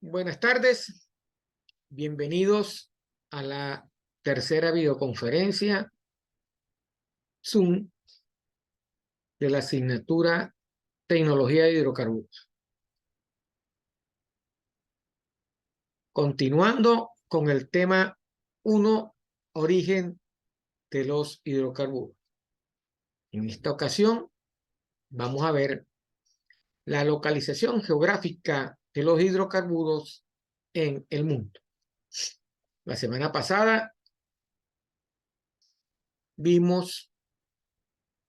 Buenas tardes, bienvenidos a la tercera videoconferencia Zoom de la asignatura Tecnología de Hidrocarburos. Continuando con el tema 1, origen de los hidrocarburos. En esta ocasión vamos a ver la localización geográfica de los hidrocarburos en el mundo. La semana pasada vimos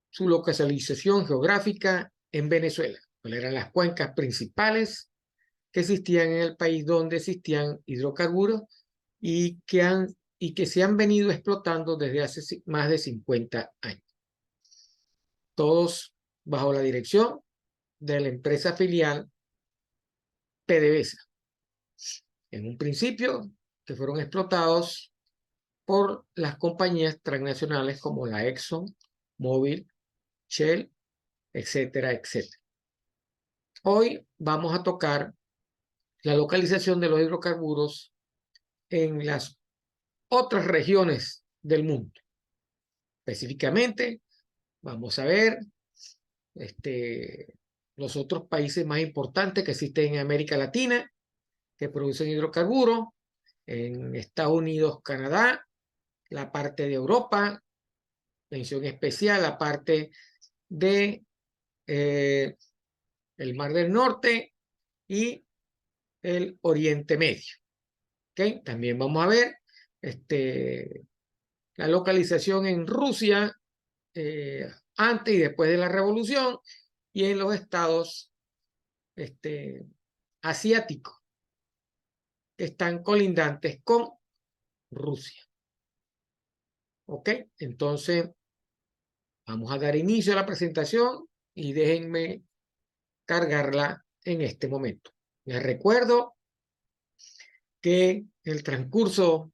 su localización geográfica en Venezuela, cuáles eran las cuencas principales que existían en el país donde existían hidrocarburos y que se han venido explotando desde hace más de 50 años. Todos bajo la dirección de la empresa filial PDVSA. En un principio, que fueron explotados por las compañías transnacionales como la Exxon, Mobil, Shell, etcétera, etcétera. Hoy vamos a tocar la localización de los hidrocarburos en las otras regiones del mundo. Específicamente, vamos a ver los otros países más importantes que existen en América Latina que producen hidrocarburos, en Estados Unidos, Canadá, la parte de Europa, mención especial, la parte de el Mar del Norte y el Oriente Medio. ¿Okay? También vamos a ver la localización en Rusia antes y después de la revolución y en los estados asiáticos que están colindantes con Rusia. ¿Ok? Entonces, vamos a dar inicio a la presentación y déjenme cargarla en este momento. Les recuerdo que en el transcurso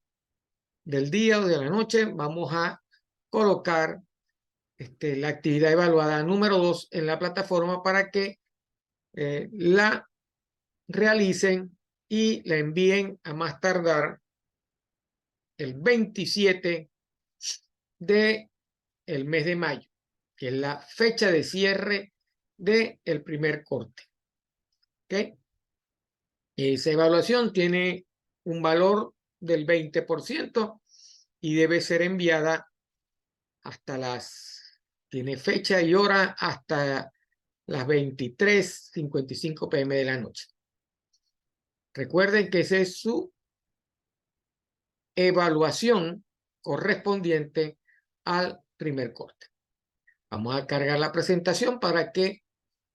del día o de la noche vamos a colocar la actividad evaluada número 2 en la plataforma para que la realicen y la envíen a más tardar el 27 del mes de mayo, que es la fecha de cierre del primer corte. ¿Okay? Esa evaluación tiene un valor del 20% y debe ser enviada tiene fecha y hora hasta las 23:55 p.m. de la noche. Recuerden que esa es su evaluación correspondiente al primer corte. Vamos a cargar la presentación para que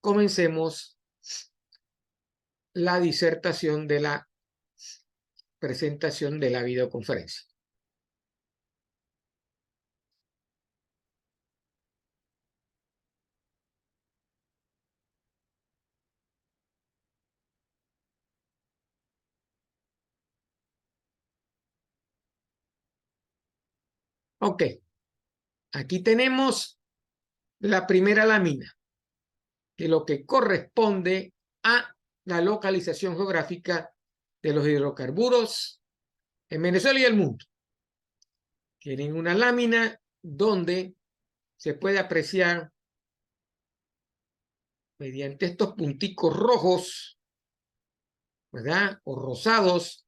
comencemos la disertación de la presentación de la videoconferencia. Ok, aquí tenemos la primera lámina de lo que corresponde a la localización geográfica de los hidrocarburos en Venezuela y el mundo. Tienen una lámina donde se puede apreciar mediante estos punticos rojos, ¿verdad? O rosados,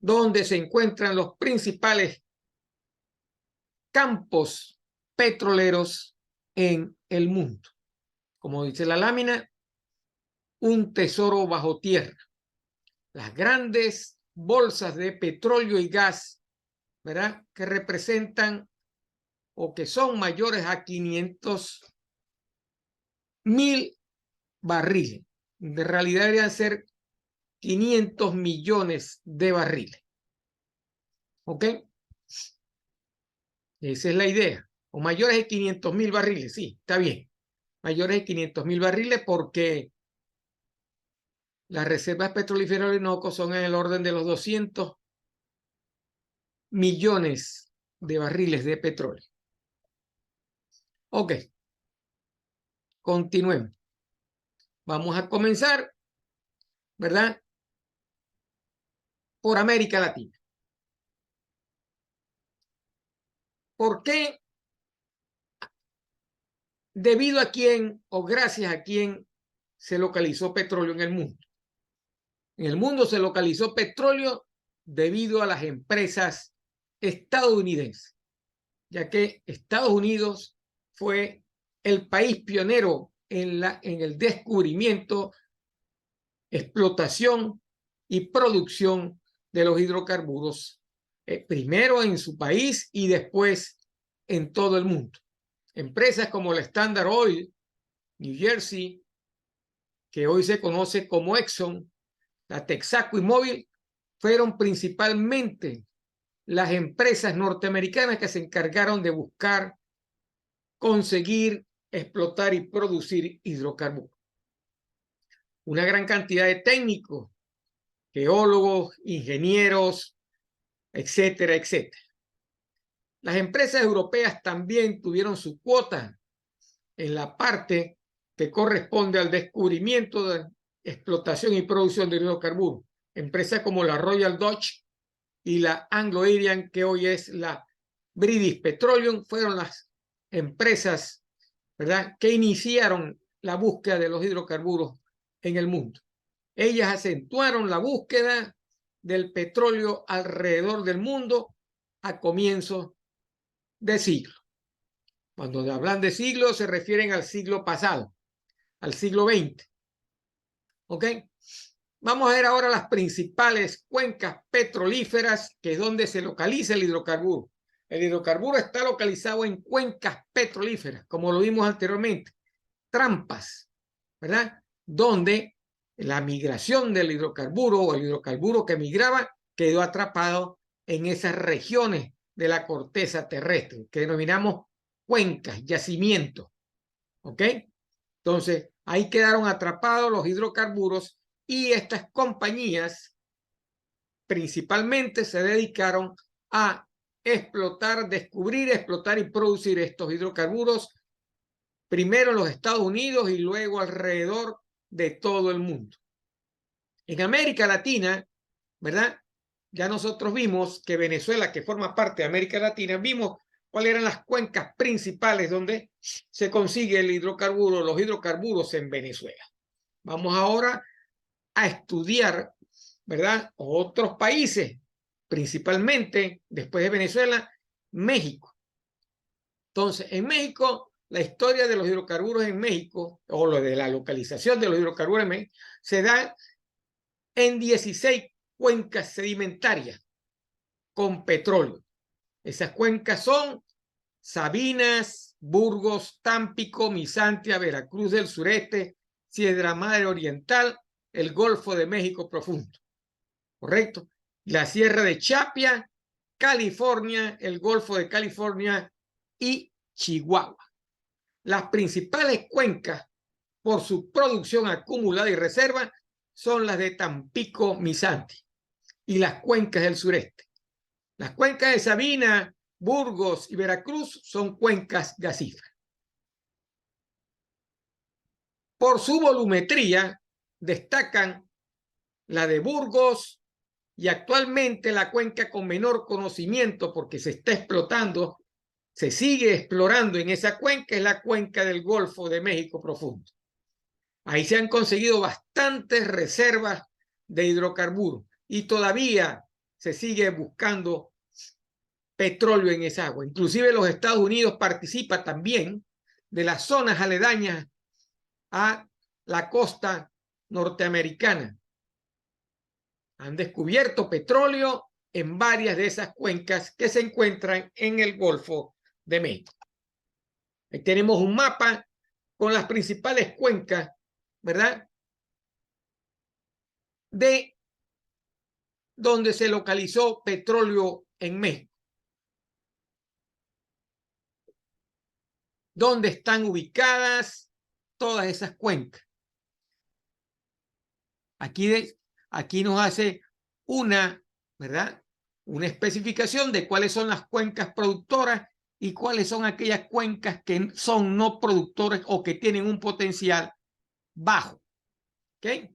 donde se encuentran los principales campos petroleros en el mundo. Como dice la lámina, un tesoro bajo tierra. Las grandes bolsas de petróleo y gas, ¿verdad? Que representan o que son mayores a 500.000 barriles. De realidad deberían ser 500 millones de barriles. ¿Ok? Esa es la idea. O mayores de 500.000 barriles, sí, está bien. Mayores de 500.000 barriles porque las reservas petrolíferas Orinoco son en el orden de los 200 millones de barriles de petróleo. Ok. Continuemos. Vamos a comenzar, ¿verdad? por América Latina. ¿Por qué? ¿Debido a quién o gracias a quién se localizó petróleo en el mundo? En el mundo se localizó petróleo debido a las empresas estadounidenses, ya que Estados Unidos fue el país pionero en el descubrimiento, explotación y producción de los hidrocarburos, primero en su país y después en todo el mundo. Empresas como la Standard Oil, New Jersey, que hoy se conoce como Exxon, la Texaco y Mobil, fueron principalmente las empresas norteamericanas que se encargaron de buscar, conseguir, explotar y producir hidrocarburos. Una gran cantidad de técnicos, geólogos, ingenieros, etcétera, etcétera. Las empresas europeas también tuvieron su cuota en la parte que corresponde al descubrimiento, de explotación y producción de hidrocarburos. Empresas como la Royal Dutch y la Anglo-Irian, que hoy es la British Petroleum, fueron las empresas, ¿verdad?, que iniciaron la búsqueda de los hidrocarburos en el mundo. Ellas acentuaron la búsqueda del petróleo alrededor del mundo a comienzos de siglo. Cuando hablan de siglo se refieren al siglo pasado, al siglo XX. ¿Ok? Vamos a ver ahora las principales cuencas petrolíferas, que es donde se localiza el hidrocarburo. El hidrocarburo está localizado en cuencas petrolíferas, como lo vimos anteriormente, trampas, ¿verdad? Donde la migración del hidrocarburo o el hidrocarburo que migraba quedó atrapado en esas regiones de la corteza terrestre, que denominamos cuencas, yacimientos. ¿Ok? Entonces, ahí quedaron atrapados los hidrocarburos y estas compañías principalmente se dedicaron a explotar, descubrir, explotar y producir estos hidrocarburos, primero en los Estados Unidos y luego alrededor de todo el mundo. En América Latina, ¿verdad? Ya nosotros vimos que Venezuela, que forma parte de América Latina, vimos cuáles eran las cuencas principales donde se consigue el hidrocarburo, los hidrocarburos en Venezuela. Vamos ahora a estudiar, ¿verdad?, otros países, principalmente después de Venezuela, México. Entonces, en México, la historia de los hidrocarburos en México, o lo de la localización de los hidrocarburos en México, se da en 16 cuencas sedimentarias con petróleo. Esas cuencas son Sabinas, Burgos, Tampico, Misantlia, Veracruz del Sureste, Sierra Madre Oriental, el Golfo de México profundo. ¿Correcto? La Sierra de Chapia, California, el Golfo de California y Chihuahua. Las principales cuencas por su producción acumulada y reserva son las de Tampico, Misantlia y las cuencas del sureste. Las cuencas de Sabina, Burgos y Veracruz son cuencas gasíferas. Por su volumetría destacan la de Burgos y actualmente la cuenca con menor conocimiento porque se está explotando, se sigue explorando en esa cuenca, es la cuenca del Golfo de México profundo. Ahí se han conseguido bastantes reservas de hidrocarburos y todavía se sigue buscando petróleo en esa agua. Inclusive los Estados Unidos participa también de las zonas aledañas a la costa norteamericana. Han descubierto petróleo en varias de esas cuencas que se encuentran en el Golfo de México. Ahí tenemos un mapa con las principales cuencas, ¿verdad?, de donde se localizó petróleo en México. ¿Dónde están ubicadas todas esas cuencas? Aquí nos hace ¿verdad?, una especificación de cuáles son las cuencas productoras y cuáles son aquellas cuencas que son no productoras o que tienen un potencial bajo. ¿Ok?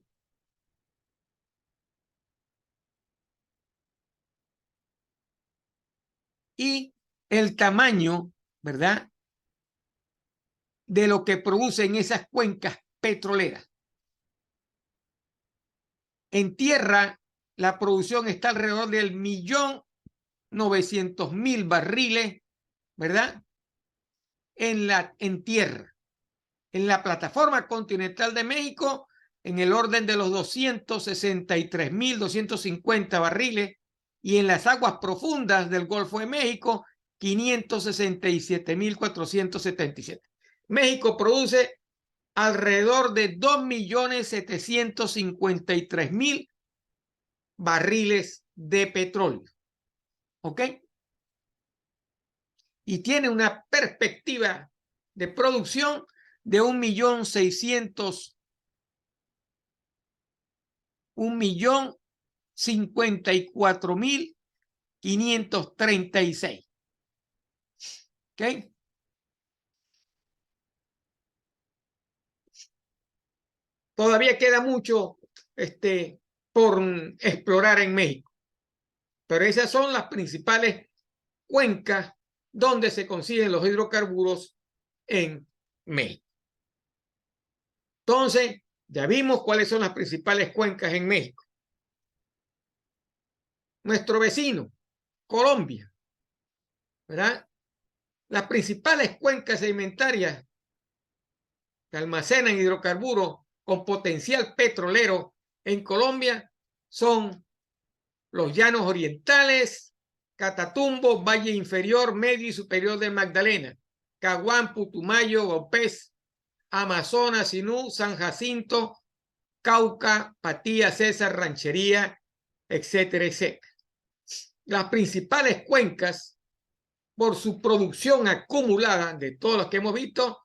y el tamaño, ¿verdad?, de lo que producen esas cuencas petroleras. En tierra, la producción está alrededor del 1.900.000 barriles, ¿verdad?, en tierra. En la plataforma continental de México, en el orden de los 263.250 barriles, y en las aguas profundas del Golfo de México, 567.477. México produce alrededor de 2.753.000 barriles de petróleo. ¿Ok? Y tiene una perspectiva de producción de 1.054.536. ¿Ok? Todavía queda mucho por explorar en México, pero esas son las principales cuencas donde se consiguen los hidrocarburos en México. Entonces, ya vimos cuáles son las principales cuencas en México. Nuestro vecino, Colombia, ¿verdad? Las principales cuencas sedimentarias que almacenan hidrocarburos con potencial petrolero en Colombia son los llanos orientales, Catatumbo, Valle Inferior, Medio y Superior del Magdalena, Caguán, Putumayo, Gópez, Amazonas, Sinú, San Jacinto, Cauca, Patía, César, Ranchería, etcétera, etcétera. Las principales cuencas, por su producción acumulada de todos los que hemos visto,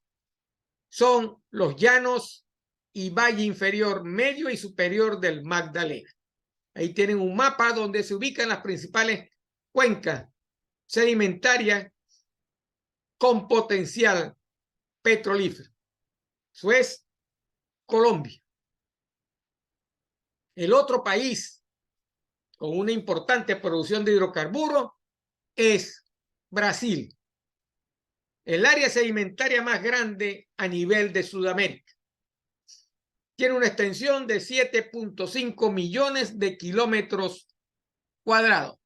son los llanos y Valle Inferior, Medio y Superior del Magdalena. Ahí tienen un mapa donde se ubican las principales cuencas sedimentarias con potencial petrolífero. Eso es Colombia. El otro país con una importante producción de hidrocarburos es Brasil, el área sedimentaria más grande a nivel de Sudamérica. Tiene una extensión de 7.5 millones de kilómetros cuadrados.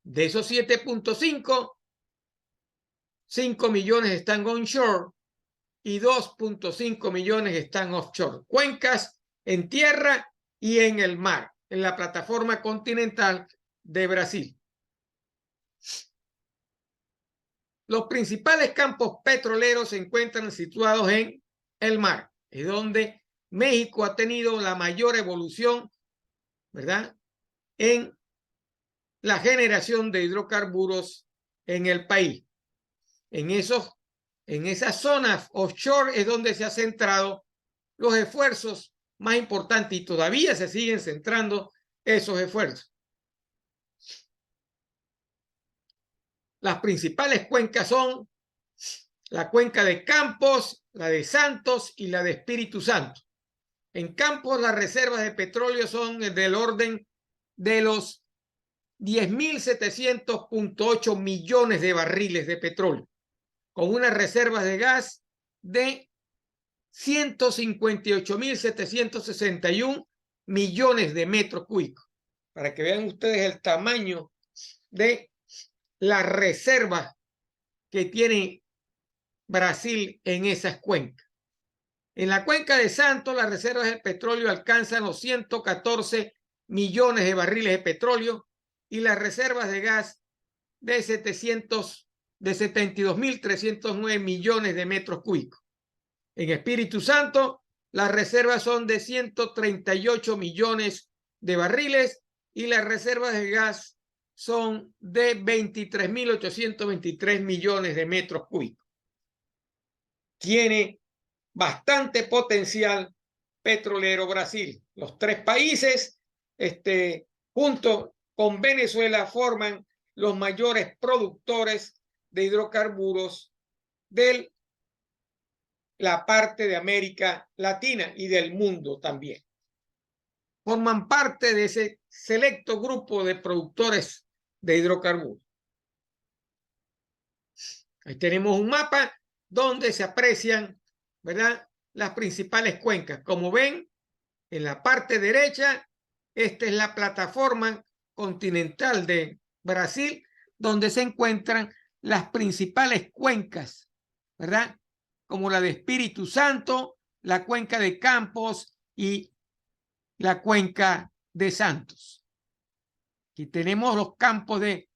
De esos 7.5, 5 millones están onshore y 2.5 millones están offshore. Cuencas en tierra y en el mar, en la plataforma continental de Brasil. Los principales campos petroleros se encuentran situados en el mar, es donde México ha tenido la mayor evolución, ¿verdad?, en la generación de hidrocarburos en el país. En esas zonas offshore es donde se han centrado los esfuerzos más importantes y todavía se siguen centrando esos esfuerzos. Las principales cuencas son la cuenca de Campos, la de Santos y la de Espíritu Santo. En Campos las reservas de petróleo son del orden de los 10.700.8 millones de barriles de petróleo, con unas reservas de gas de 158.761 millones de metros cúbicos, para que vean ustedes el tamaño de las reservas que tiene Brasil en esas cuencas. En la cuenca de Santos, las reservas de petróleo alcanzan los 114 millones de barriles de petróleo y las reservas de gas de 72.309 millones de metros cúbicos. En Espíritu Santo, las reservas son de 138 millones de barriles y las reservas de gas son de 23.823 millones de metros cúbicos. Tiene bastante potencial petrolero Brasil. Los tres países, junto con Venezuela, forman los mayores productores de hidrocarburos de la parte de América Latina y del mundo también. Forman parte de ese selecto grupo de productores de hidrocarburos. Ahí tenemos un mapa donde se aprecian, ¿verdad?, las principales cuencas. Como ven, en la parte derecha, esta es la plataforma continental de Brasil, donde se encuentran las principales cuencas, ¿verdad?, como la de Espíritu Santo, la cuenca de Campos y la cuenca de Santos. Aquí tenemos los campos de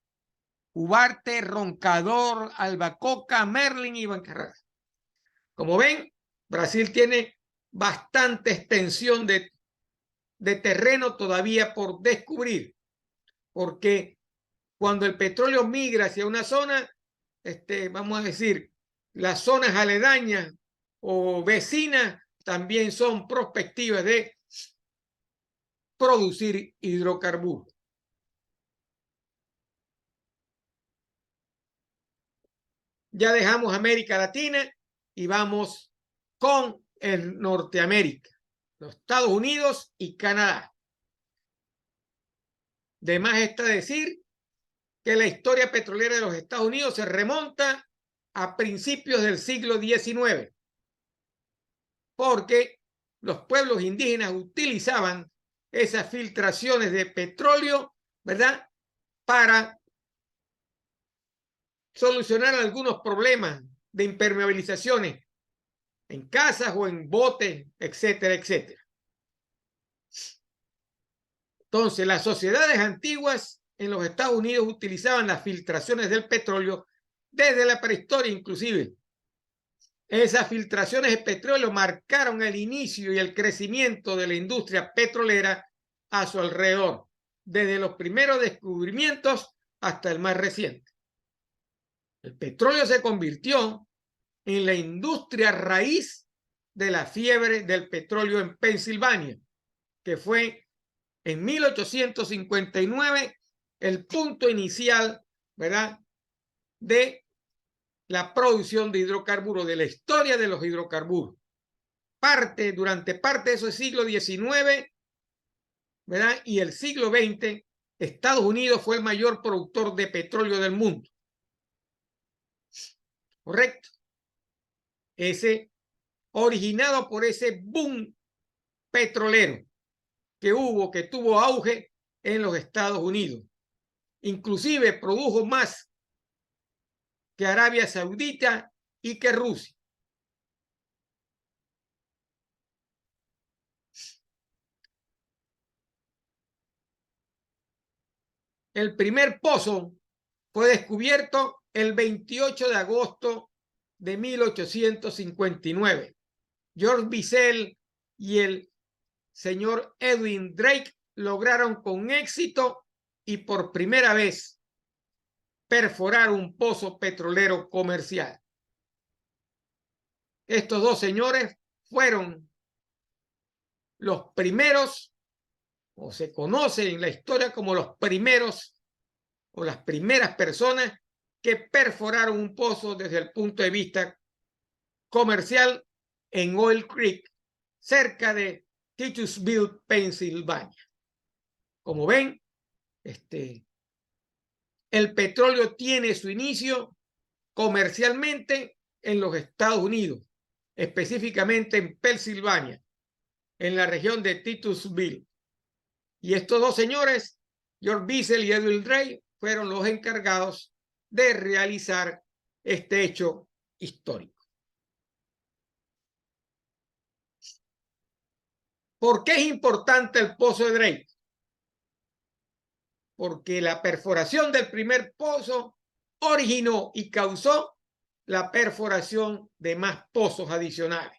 Ugarte, Roncador, Albacoca, Merlín y Bancarrada. Como ven, Brasil tiene bastante extensión de terreno todavía por descubrir, porque cuando el petróleo migra hacia una zona, vamos a decir, las zonas aledañas o vecinas también son prospectivas de producir hidrocarburos. Ya dejamos América Latina y vamos con el Norteamérica, los Estados Unidos y Canadá. De más está decir que la historia petrolera de los Estados Unidos se remonta a principios del siglo XIX, porque los pueblos indígenas utilizaban esas filtraciones de petróleo, ¿verdad?, para solucionar algunos problemas de impermeabilizaciones en casas o en botes, etcétera, etcétera. Entonces, las sociedades antiguas en los Estados Unidos utilizaban las filtraciones del petróleo desde la prehistoria inclusive. Esas filtraciones de petróleo marcaron el inicio y el crecimiento de la industria petrolera a su alrededor, desde los primeros descubrimientos hasta el más reciente. El petróleo se convirtió en la industria raíz de la fiebre del petróleo en Pensilvania, que fue en 1859 el punto inicial, ¿verdad?, de la producción de hidrocarburos, de la historia de los hidrocarburos. Durante parte de ese siglo XIX, ¿verdad?, y el siglo XX, Estados Unidos fue el mayor productor de petróleo del mundo. ¿Correcto? Originado por ese boom petrolero que tuvo auge en los Estados Unidos. Inclusive produjo más que Arabia Saudita y que Rusia. El primer pozo fue descubierto el 28 de agosto de 1859. George Bissell y el señor Edwin Drake lograron con éxito y por primera vez perforar un pozo petrolero comercial. Estos dos señores fueron los primeros, o se conocen en la historia como los primeros o las primeras personas que perforaron un pozo desde el punto de vista comercial en Oil Creek, cerca de Titusville, Pensilvania. Como ven, el petróleo tiene su inicio comercialmente en los Estados Unidos, específicamente en Pensilvania, en la región de Titusville. Y estos dos señores, George Bissell y Edwin Drake, fueron los encargados de realizar este hecho histórico. ¿Por qué es importante el pozo de Drake? Porque la perforación del primer pozo originó y causó la perforación de más pozos adicionales,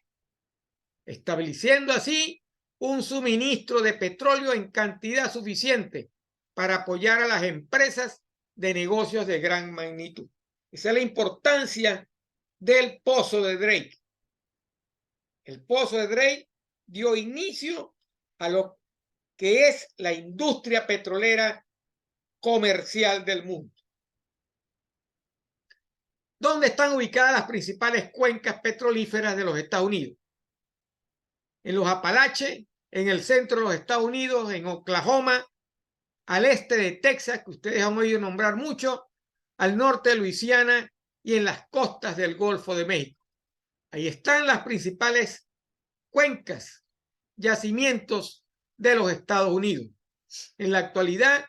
estableciendo así un suministro de petróleo en cantidad suficiente para apoyar a las empresas de negocios de gran magnitud. Esa es la importancia del pozo de Drake. El pozo de Drake dio inicio a lo que es la industria petrolera comercial del mundo. ¿Dónde están ubicadas las principales cuencas petrolíferas de los Estados Unidos? En los Apalaches, en el centro de los Estados Unidos, en Oklahoma, al este de Texas, que ustedes han oído nombrar mucho, al norte de Luisiana y en las costas del Golfo de México. Ahí están las principales cuencas, yacimientos de los Estados Unidos. En la actualidad,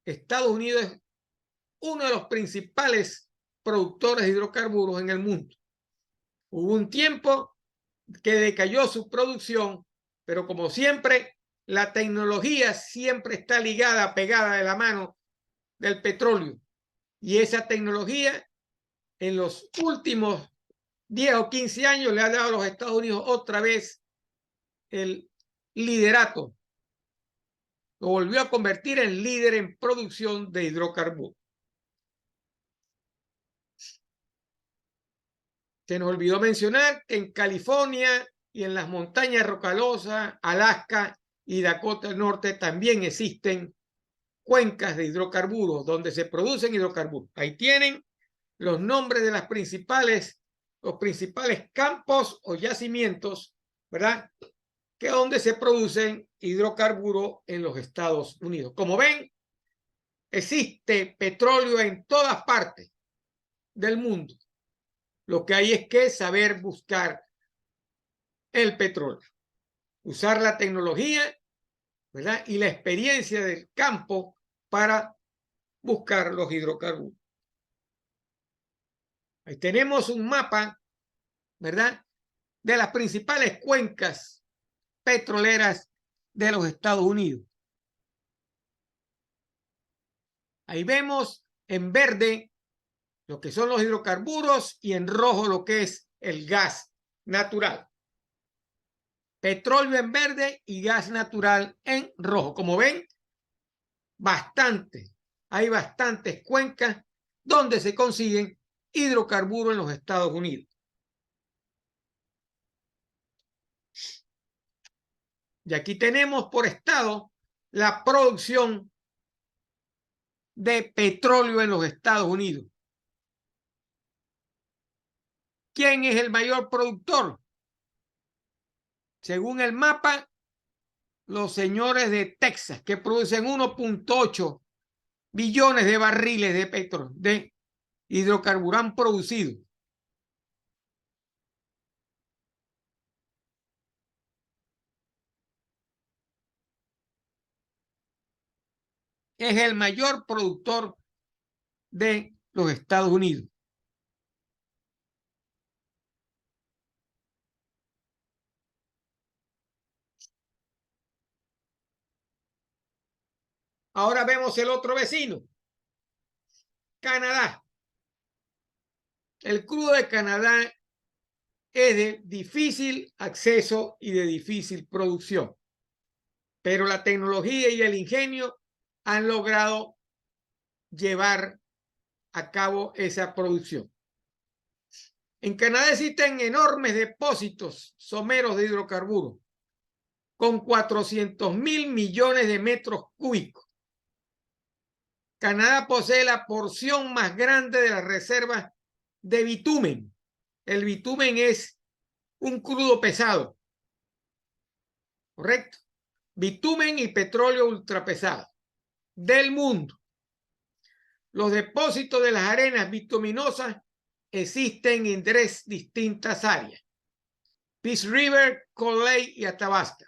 Estados Unidos es uno de los principales productores de hidrocarburos en el mundo. Hubo un tiempo que decayó su producción, pero como siempre, la tecnología siempre está ligada, pegada de la mano del petróleo. Y esa tecnología en los últimos 10 o 15 años le ha dado a los Estados Unidos otra vez el liderato. Lo volvió a convertir en líder en producción de hidrocarburos. Se nos olvidó mencionar que en California y en las montañas rocallosas, Alaska y Dakota del Norte también existen cuencas de hidrocarburos donde se producen hidrocarburos. Ahí tienen los nombres de los principales campos o yacimientos, ¿verdad? Que es donde se producen hidrocarburos en los Estados Unidos. Como ven, existe petróleo en todas partes del mundo. Lo que hay es que saber buscar el petróleo, usar la tecnología, ¿verdad? Y la experiencia del campo para buscar los hidrocarburos. Ahí tenemos un mapa, ¿verdad? De las principales cuencas petroleras de los Estados Unidos. Ahí vemos en verde lo que son los hidrocarburos y en rojo lo que es el gas natural. Petróleo en verde y gas natural en rojo. Como ven, hay bastantes cuencas donde se consiguen hidrocarburos en los Estados Unidos. Y aquí tenemos por estado la producción de petróleo en los Estados Unidos. ¿Quién es el mayor productor? Según el mapa, los señores de Texas, que producen 1.8 billones de barriles de petróleo, de hidrocarburos han producido. Es el mayor productor de los Estados Unidos. Ahora vemos el otro vecino, Canadá. El crudo de Canadá es de difícil acceso y de difícil producción, pero la tecnología y el ingenio han logrado llevar a cabo esa producción. En Canadá existen enormes depósitos someros de hidrocarburos con 400.000 millones de metros cúbicos. Canadá posee la porción más grande de las reservas de bitumen. El bitumen es un crudo pesado, ¿correcto? Bitumen y petróleo ultrapesado del mundo. Los depósitos de las arenas bituminosas existen en 3 distintas áreas: Peace River, Cold Lake y Athabasca,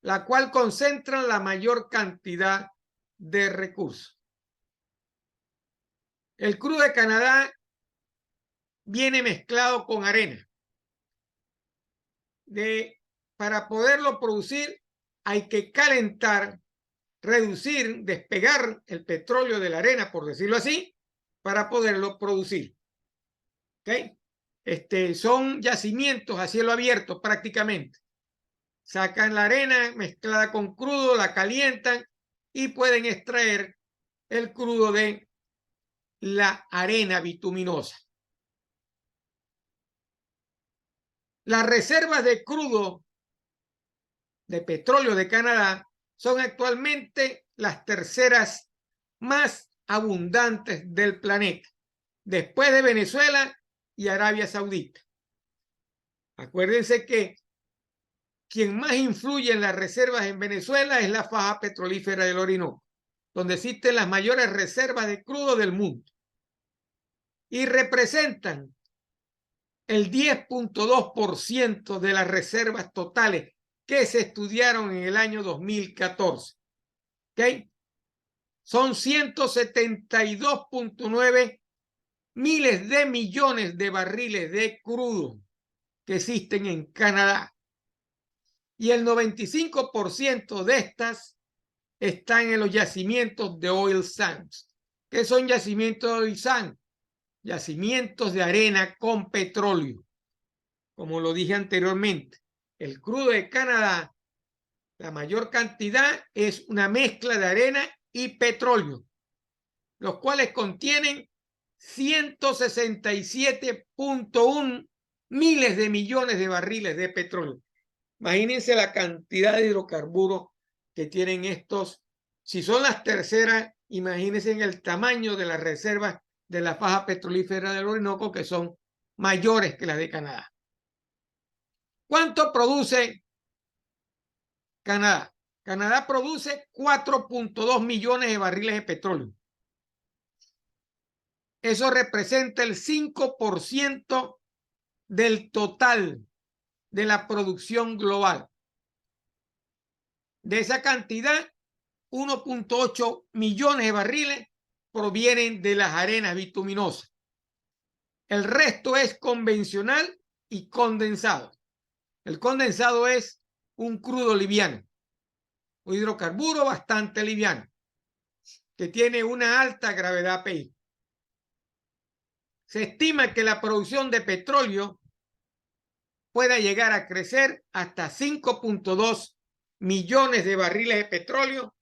la cual concentra la mayor cantidad de recursos. El crudo de Canadá viene mezclado con arena. Para poderlo producir hay que calentar, reducir, despegar el petróleo de la arena, por decirlo así, para poderlo producir. ¿Okay? Son yacimientos a cielo abierto prácticamente. Sacan la arena mezclada con crudo, la calientan y pueden extraer el crudo de la arena bituminosa. Las reservas de crudo de petróleo de Canadá son actualmente las terceras más abundantes del planeta, después de Venezuela y Arabia Saudita. Acuérdense que quien más influye en las reservas en Venezuela es la faja petrolífera del Orinoco, donde existen las mayores reservas de crudo del mundo. y representan el 10.2% de las reservas totales que se estudiaron en el año 2014. ¿Okay? Son 172.9 miles de millones de barriles de crudo que existen en Canadá. Y el 95% de estas están en los yacimientos de oil sands. ¿Qué son yacimientos de oil sands? Yacimientos de arena con petróleo. Como lo dije anteriormente, el crudo de Canadá, la mayor cantidad es una mezcla de arena y petróleo, los cuales contienen 167.1 miles de millones de barriles de petróleo. Imagínense la cantidad de hidrocarburos que tienen estos. Si son las terceras, imagínense en el tamaño de las reservas de la faja petrolífera del Orinoco, que son mayores que las de Canadá. ¿Cuánto produce Canadá? Canadá produce 4.2 millones de barriles de petróleo. Eso representa el 5% del total de la producción global. De esa cantidad, 1.8 millones de barriles provienen de las arenas bituminosas. El resto es convencional y condensado. El condensado es un crudo liviano, un hidrocarburo bastante liviano, que tiene una alta gravedad API. Se estima que la producción de petróleo pueda llegar a crecer hasta 5.2 millones de barriles de petróleo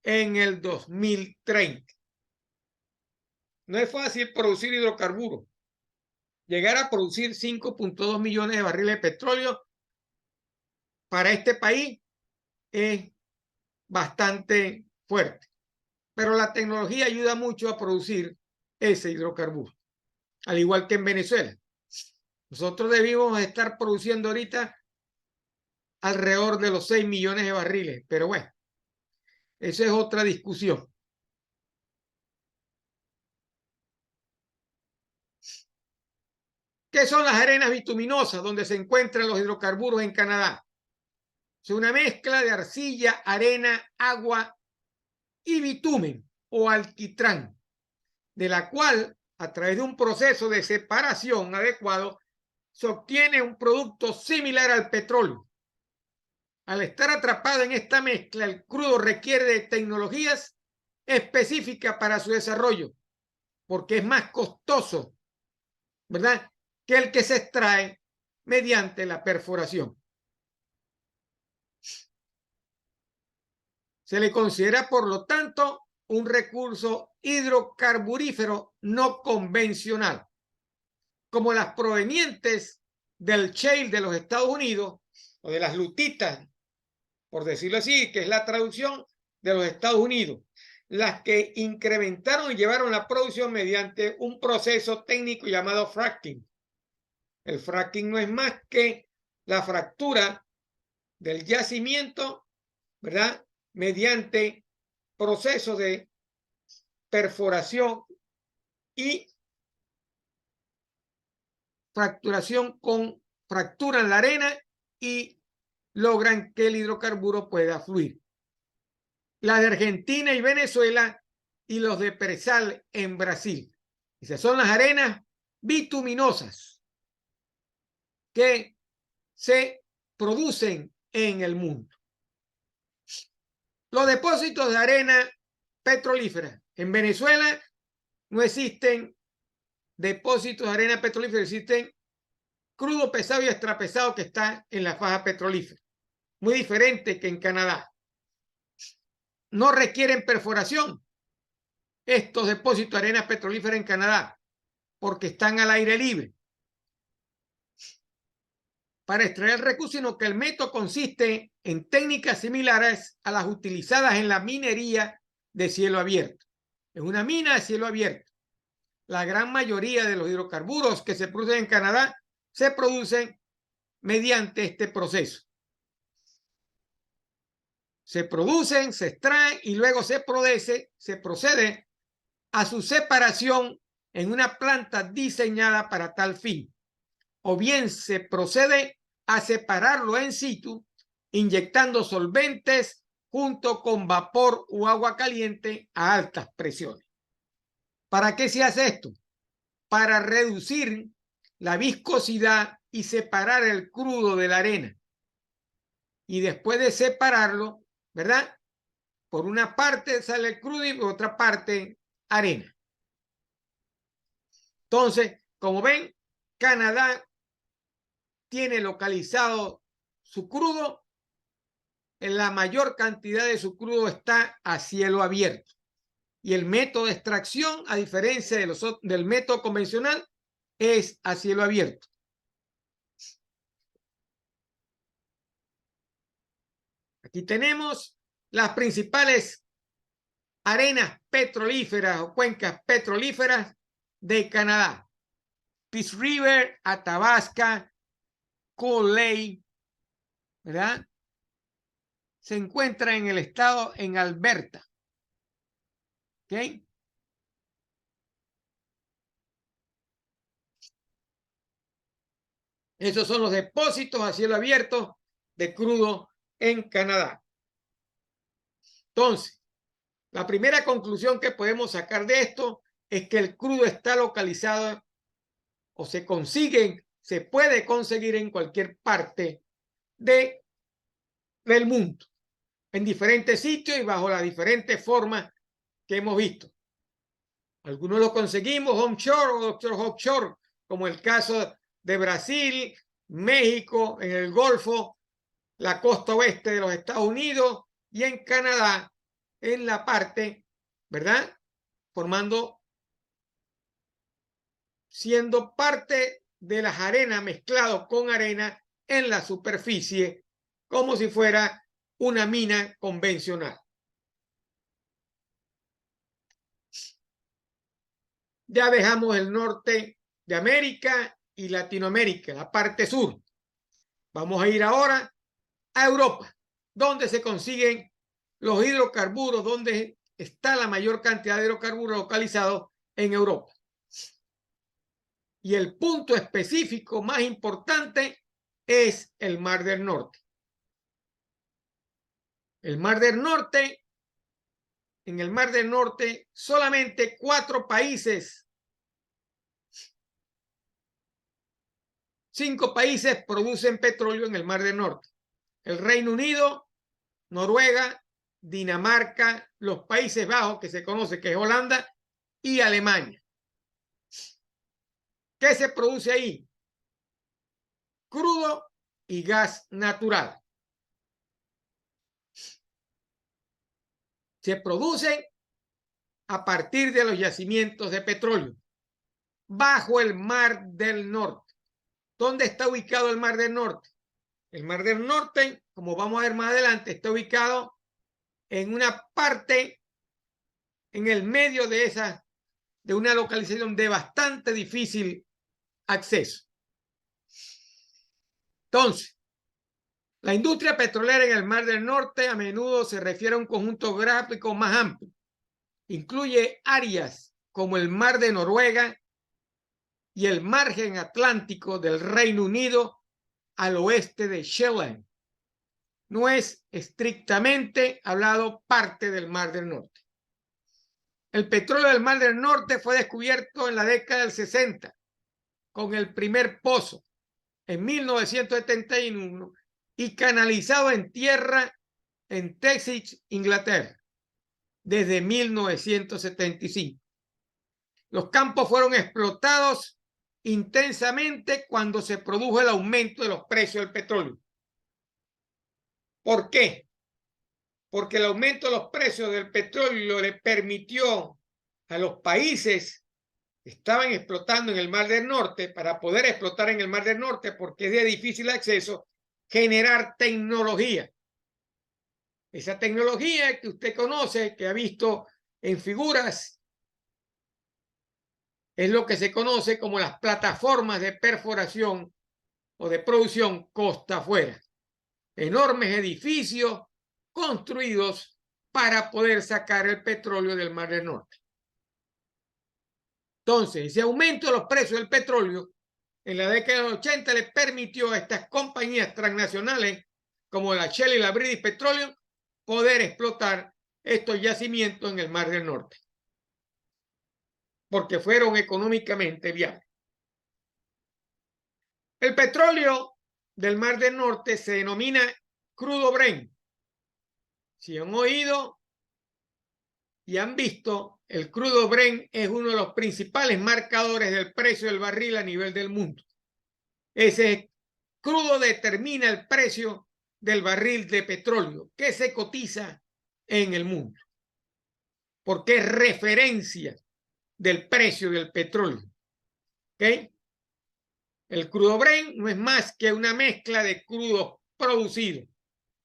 en el 2030. No es fácil producir hidrocarburos. Llegar a producir 5.2 millones de barriles de petróleo para este país es bastante fuerte. Pero la tecnología ayuda mucho a producir ese hidrocarburo, al igual que en Venezuela. Nosotros debimos estar produciendo ahorita alrededor de los 6 millones de barriles, pero bueno, esa es otra discusión. ¿Qué son las arenas bituminosas donde se encuentran los hidrocarburos en Canadá? Es una mezcla de arcilla, arena, agua y bitumen o alquitrán, de la cual, a través de un proceso de separación adecuado, se obtiene un producto similar al petróleo. Al estar atrapado en esta mezcla, el crudo requiere de tecnologías específicas para su desarrollo, porque es más costoso, ¿verdad?, que el que se extrae mediante la perforación. Se le considera, por lo tanto, un recurso hidrocarburífero no convencional, como las provenientes del shale de los Estados Unidos o de las lutitas, por decirlo así, que es la traducción de los Estados Unidos, las que incrementaron y llevaron la producción mediante un proceso técnico llamado fracking. El fracking no es más que la fractura del yacimiento, ¿verdad?, mediante procesos de perforación y fracturación fracturan la arena y logran que el hidrocarburo pueda fluir. La de Argentina y Venezuela y los de Presal en Brasil. Esas son las arenas bituminosas que se producen en el mundo. Los depósitos de arena petrolífera. En Venezuela no existen depósitos de arena petrolífera, existen crudo pesado y extrapesado que está en la faja petrolífera. Muy diferente que en Canadá. No requieren perforación estos depósitos de arena petrolífera en Canadá porque están al aire libre para extraer el recurso, sino que el método consiste en técnicas similares a las utilizadas en la minería de cielo abierto. Es una mina de cielo abierto. La gran mayoría de los hidrocarburos que se producen en Canadá se producen mediante este proceso. Se producen, se extraen y luego se procede a su separación en una planta diseñada para tal fin, o bien se procede a separarlo en situ, inyectando solventes junto con vapor o agua caliente a altas presiones. ¿Para qué se hace esto? Para reducir la viscosidad y separar el crudo de la arena. Y después de separarlo, ¿verdad? Por una parte sale el crudo y por otra parte arena. Entonces, como ven, Canadá tiene localizado su crudo. En la mayor cantidad de su crudo está a cielo abierto. Y el método de extracción, a diferencia del método convencional, es a cielo abierto. Aquí tenemos las principales arenas petrolíferas o cuencas petrolíferas de Canadá. Peace River, Athabasca, Cold Lake, ¿verdad? Se encuentra en el estado en Alberta. ¿Ok? Esos son los depósitos a cielo abierto de crudo en Canadá. Entonces, la primera conclusión que podemos sacar de esto es que el crudo está localizado o se puede conseguir en cualquier parte del mundo, en diferentes sitios y bajo las diferentes formas que hemos visto. Algunos lo conseguimos onshore o offshore, como el caso de Brasil, México, en el Golfo, la costa oeste de los Estados Unidos y en Canadá, en la parte, ¿verdad? Siendo parte de las arenas mezclado con arena en la superficie, como si fuera una mina convencional. Ya dejamos el norte de América y Latinoamérica, la parte sur. Vamos a ir ahora a Europa, donde se consiguen los hidrocarburos, donde está la mayor cantidad de hidrocarburos localizados en Europa. Y el punto específico más importante es el Mar del Norte. El Mar del Norte, en el Mar del Norte, solamente 5 países producen petróleo en el Mar del Norte. El Reino Unido, Noruega, Dinamarca, los Países Bajos, que se conoce que es Holanda, y Alemania. ¿Qué se produce ahí? Crudo y gas natural. Se producen a partir de los yacimientos de petróleo bajo el Mar del Norte. ¿Dónde está ubicado el Mar del Norte? El Mar del Norte, como vamos a ver más adelante, está ubicado en una parte en el medio de una localización de bastante difícil acceso. Entonces, la industria petrolera en el Mar del Norte a menudo se refiere a un conjunto geográfico más amplio. Incluye áreas como el Mar de Noruega y el margen atlántico del Reino Unido al oeste de Shetland. No es estrictamente hablado parte del Mar del Norte. El petróleo del Mar del Norte fue descubierto en la década del 60 con el primer pozo en 1971 y canalizado en tierra en Texas, Inglaterra, desde 1975. Los campos fueron explotados intensamente cuando se produjo el aumento de los precios del petróleo. ¿Por qué? Porque el aumento de los precios del petróleo le permitió a los países que estaban explotando en el Mar del Norte, para poder explotar en el Mar del Norte, porque es de difícil acceso, generar tecnología. Esa tecnología que usted conoce, que ha visto en figuras, es lo que se conoce como las plataformas de perforación o de producción costa afuera. Enormes edificios construidos para poder sacar el petróleo del Mar del Norte. Entonces, ese aumento de los precios del petróleo en la década de los 80 le permitió a estas compañías transnacionales como la Shell y la British Petroleum poder explotar estos yacimientos en el Mar del Norte, porque fueron económicamente viables. El petróleo del Mar del Norte se denomina crudo Brent. Si han oído y han visto, el crudo Brent es uno de los principales marcadores del precio del barril a nivel del mundo. Ese crudo determina el precio del barril de petróleo que se cotiza en el mundo, porque es referencia del precio del petróleo. ¿Okay? El crudo Brent no es más que una mezcla de crudos producidos.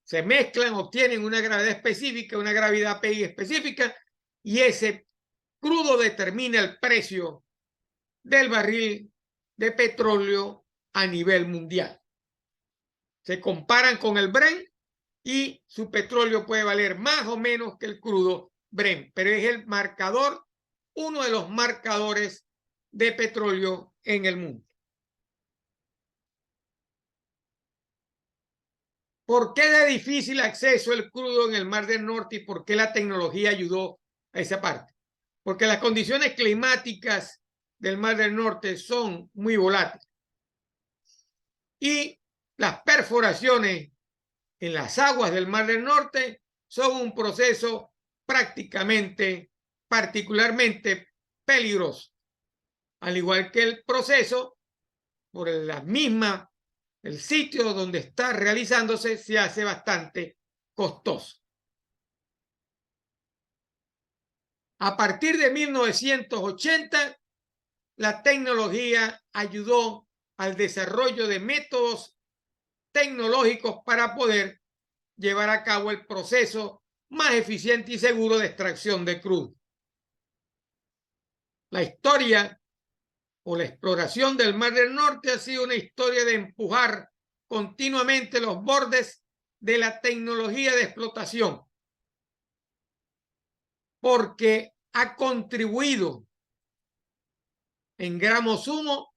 Se mezclan, obtienen una gravedad específica, una gravedad API específica, y ese crudo determina el precio del barril de petróleo a nivel mundial. Se comparan con el Brent y su petróleo puede valer más o menos que el crudo Brent, pero es el marcador, uno de los marcadores de petróleo en el mundo. ¿Por qué de difícil acceso el crudo en el Mar del Norte y por qué la tecnología ayudó a esa parte? Porque las condiciones climáticas del Mar del Norte son muy volátiles y las perforaciones en las aguas del Mar del Norte son un proceso particularmente peligroso, al igual que el proceso por el sitio donde está realizándose se hace bastante costoso. A partir de 1980, la tecnología ayudó al desarrollo de métodos tecnológicos para poder llevar a cabo el proceso más eficiente y seguro de extracción de crudo. La historia o la exploración del Mar del Norte ha sido una historia de empujar continuamente los bordes de la tecnología de explotación, porque ha contribuido en gramo sumo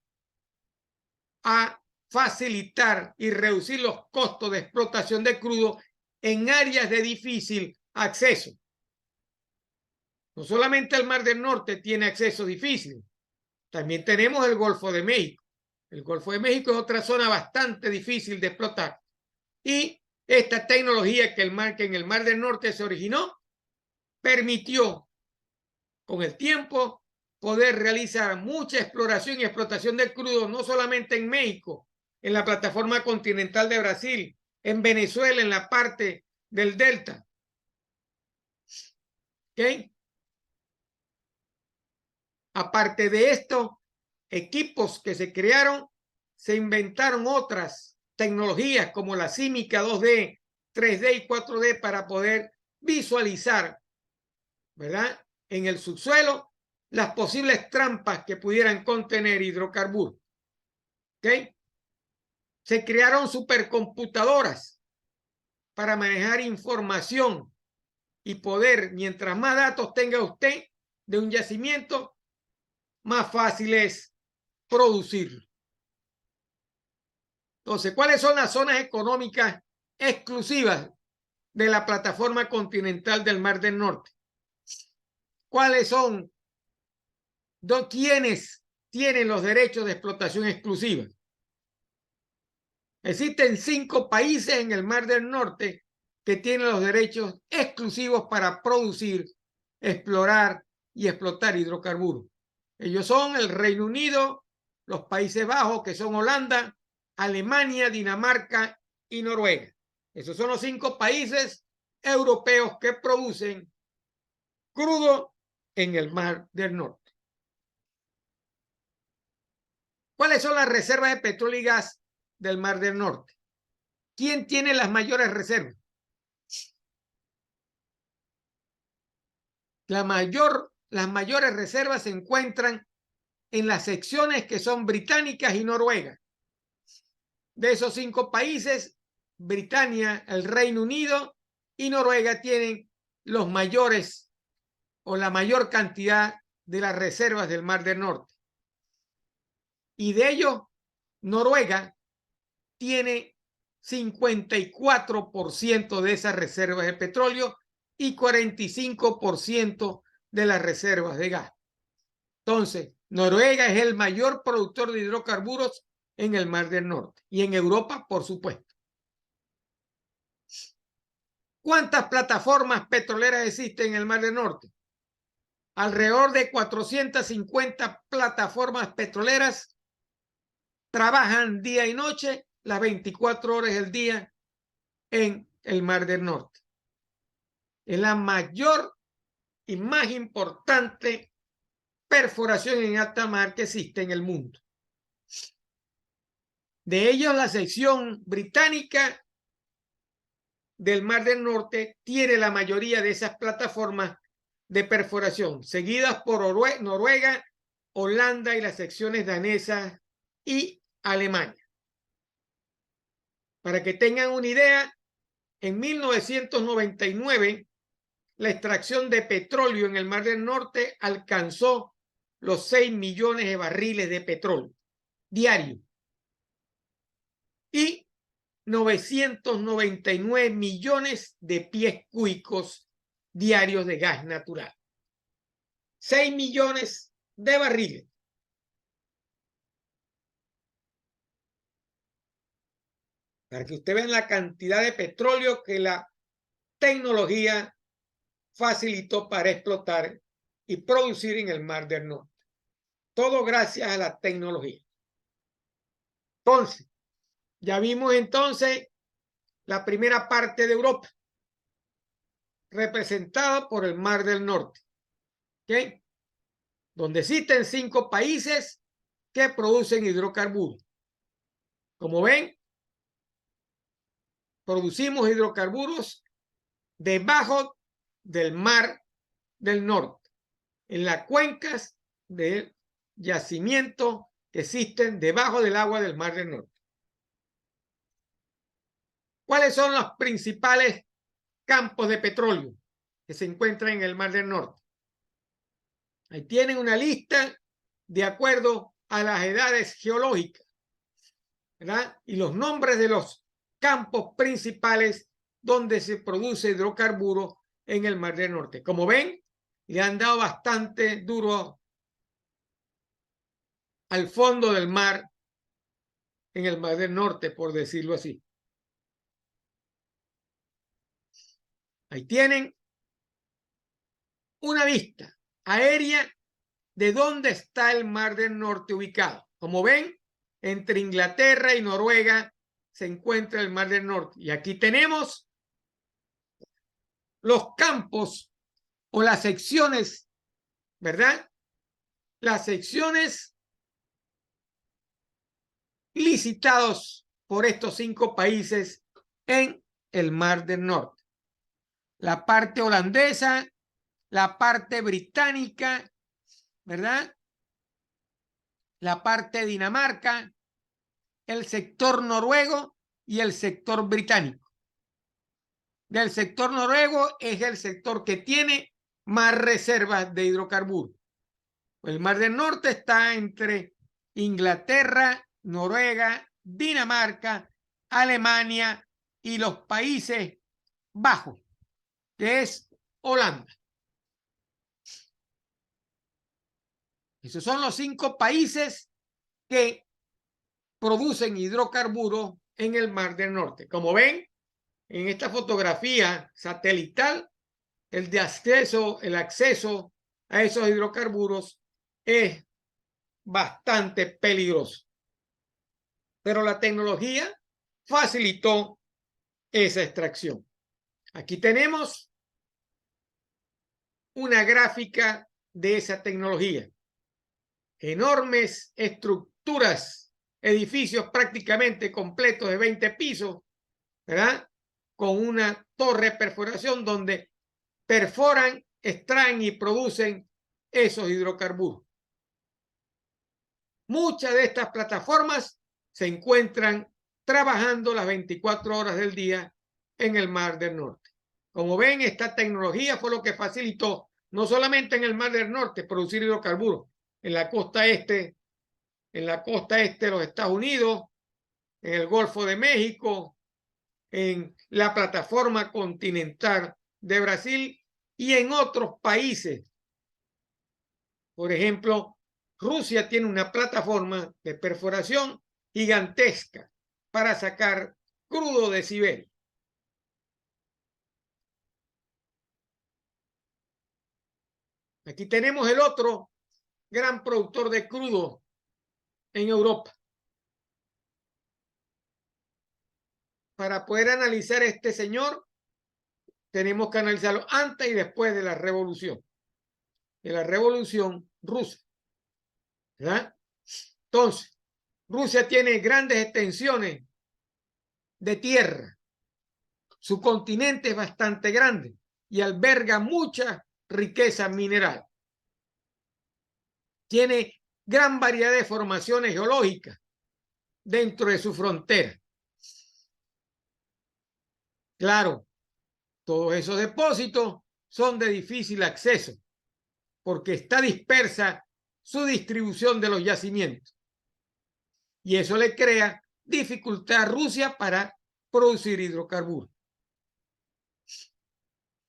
a facilitar y reducir los costos de explotación de crudo en áreas de difícil acceso. No solamente el Mar del Norte tiene acceso difícil, también tenemos el Golfo de México. El Golfo de México es otra zona bastante difícil de explotar. Y esta tecnología que en el Mar del Norte se originó permitió con el tiempo poder realizar mucha exploración y explotación de crudo, no solamente en México, en la plataforma continental de Brasil, en Venezuela, en la parte del delta. ¿Okay? Aparte de esto, equipos que se crearon, se inventaron otras tecnologías como la sísmica 2D, 3D y 4D para poder visualizar, ¿verdad?, en el subsuelo las posibles trampas que pudieran contener hidrocarburos. ¿Okay? Se crearon supercomputadoras para manejar información y poder, mientras más datos tenga usted de un yacimiento, más fácil es producirlo. Entonces, ¿cuáles son las zonas económicas exclusivas de la plataforma continental del Mar del Norte? ¿Cuáles son? ¿Quiénes tienen los derechos de explotación exclusiva? Existen 5 países en el Mar del Norte que tienen los derechos exclusivos para producir, explorar y explotar hidrocarburos. Ellos son el Reino Unido, los Países Bajos, que son Holanda, Alemania, Dinamarca y Noruega. Esos son los 5 países europeos que producen crudo en el Mar del Norte. ¿Cuáles son las reservas de petróleo y gas del Mar del Norte? ¿Quién tiene las mayores reservas? Las mayores reservas se encuentran en las secciones que son británicas y noruegas. De esos 5 países, Britania, el Reino Unido y Noruega tienen los mayores o la mayor cantidad de las reservas del Mar del Norte. Y de ellos, Noruega tiene 54% de esas reservas de petróleo y 45% de las reservas de gas. Entonces, Noruega es el mayor productor de hidrocarburos en el Mar del Norte y en Europa, por supuesto. ¿Cuántas plataformas petroleras existen en el Mar del Norte? Alrededor de 450 plataformas petroleras trabajan día y noche, las 24 horas del día en el Mar del Norte. Es la mayor y más importante perforación en alta mar que existe en el mundo. De ellos, la sección británica del Mar del Norte tiene la mayoría de esas plataformas de perforación, seguidas por Noruega, Holanda y las secciones danesas y Alemania. Para que tengan una idea, en 1999 la extracción de petróleo en el Mar del Norte alcanzó los 6 millones de barriles de petróleo diarios y 999 millones de pies cúbicos diarios de gas natural. 6 millones de barriles. Para que usted vean la cantidad de petróleo que la tecnología facilitó para explotar y producir en el Mar del Norte. Todo gracias a la tecnología. Entonces, ya vimos entonces la primera parte de Europa, representada por el Mar del Norte, ¿okay? Donde existen 5 países que producen hidrocarburos. Como ven, producimos hidrocarburos debajo del Mar del Norte, en las cuencas de yacimiento que existen debajo del agua del Mar del Norte. ¿Cuáles son los principales campos de petróleo que se encuentran en el Mar del Norte? Ahí tienen una lista de acuerdo a las edades geológicas, ¿verdad? Y los nombres de los campos principales donde se produce hidrocarburos en el Mar del Norte. Como ven, le han dado bastante duro al fondo del mar en el Mar del Norte, por decirlo así. Ahí tienen una vista aérea de dónde está el Mar del Norte ubicado. Como ven, entre Inglaterra y Noruega se encuentra el Mar del Norte. Y aquí tenemos los campos o las secciones, ¿verdad? Las secciones licitados por estos 5 países en el Mar del Norte. La parte holandesa, la parte británica, ¿verdad? La parte de Dinamarca, el sector noruego y el sector británico. Del sector noruego es el sector que tiene más reservas de hidrocarburos. El Mar del Norte está entre Inglaterra, Noruega, Dinamarca, Alemania y los Países Bajos, que es Holanda. Esos son los 5 países que producen hidrocarburos en el Mar del Norte. Como ven, en esta fotografía satelital, el acceso a esos hidrocarburos es bastante peligroso. Pero la tecnología facilitó esa extracción. Aquí tenemos una gráfica de esa tecnología. Enormes estructuras, edificios prácticamente completos de 20 pisos, ¿verdad? Con una torre de perforación donde perforan, extraen y producen esos hidrocarburos. Muchas de estas plataformas se encuentran trabajando las 24 horas del día en el Mar del Norte. Como ven, esta tecnología fue lo que facilitó no solamente en el Mar del Norte, producir hidrocarburos, en la costa este, de los Estados Unidos, en el Golfo de México, en la plataforma continental de Brasil y en otros países. Por ejemplo, Rusia tiene una plataforma de perforación gigantesca para sacar crudo de Siberia. Aquí tenemos el otro gran productor de crudo en Europa. Para poder analizar este señor, tenemos que analizarlo antes y después de la revolución rusa, ¿verdad? Entonces, Rusia tiene grandes extensiones de tierra. Su continente es bastante grande y alberga mucha riqueza mineral. Tiene gran variedad de formaciones geológicas dentro de su frontera. Claro, todos esos depósitos son de difícil acceso porque está dispersa su distribución de los yacimientos. Y eso le crea dificultad a Rusia para producir hidrocarburos.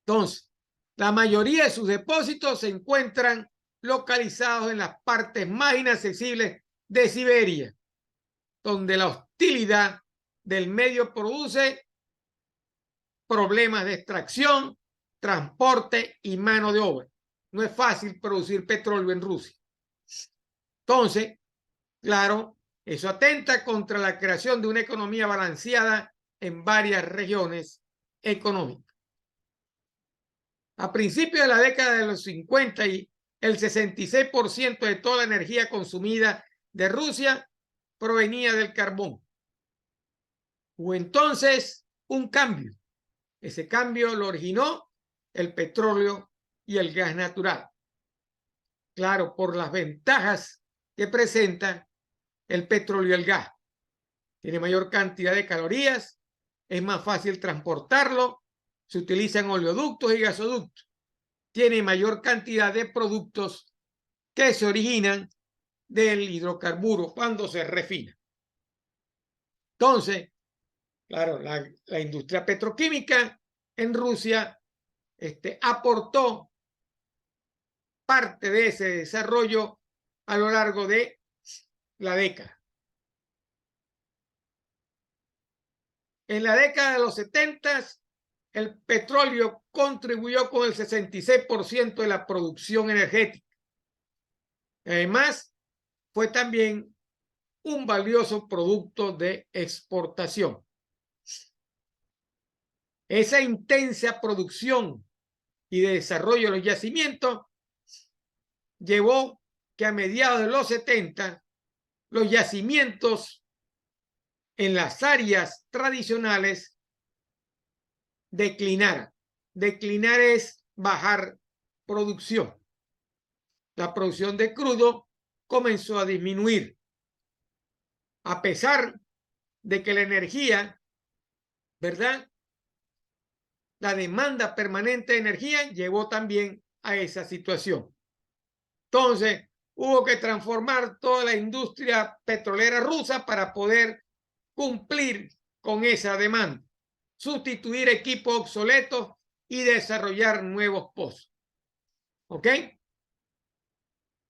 Entonces, la mayoría de sus depósitos se encuentran localizados en las partes más inaccesibles de Siberia, donde la hostilidad del medio produce problemas de extracción, transporte y mano de obra. No es fácil producir petróleo en Rusia. Entonces, claro, eso atenta contra la creación de una economía balanceada en varias regiones económicas. A principios de la década de los 50, el 66% de toda la energía consumida de Rusia provenía del carbón. Hubo entonces un cambio. Ese cambio lo originó el petróleo y el gas natural. Claro, por las ventajas que presenta el petróleo y el gas. Tiene mayor cantidad de calorías, es más fácil transportarlo, se utilizan oleoductos y gasoductos. Tiene mayor cantidad de productos que se originan del hidrocarburo cuando se refina. Entonces, claro, la industria petroquímica en Rusia aportó parte de ese desarrollo a lo largo de la década. En la década de los 70, el petróleo contribuyó con el 66% de la producción energética. Además, fue también un valioso producto de exportación. Esa intensa producción y de desarrollo de los yacimientos llevó que a mediados de los 70 los yacimientos en las áreas tradicionales declinaran. Declinar es bajar producción. La producción de crudo comenzó a disminuir. A pesar de que la energía, ¿verdad? La demanda permanente de energía llevó también a esa situación. Entonces, hubo que transformar toda la industria petrolera rusa para poder cumplir con esa demanda, sustituir equipos obsoletos y desarrollar nuevos pozos. ¿Ok?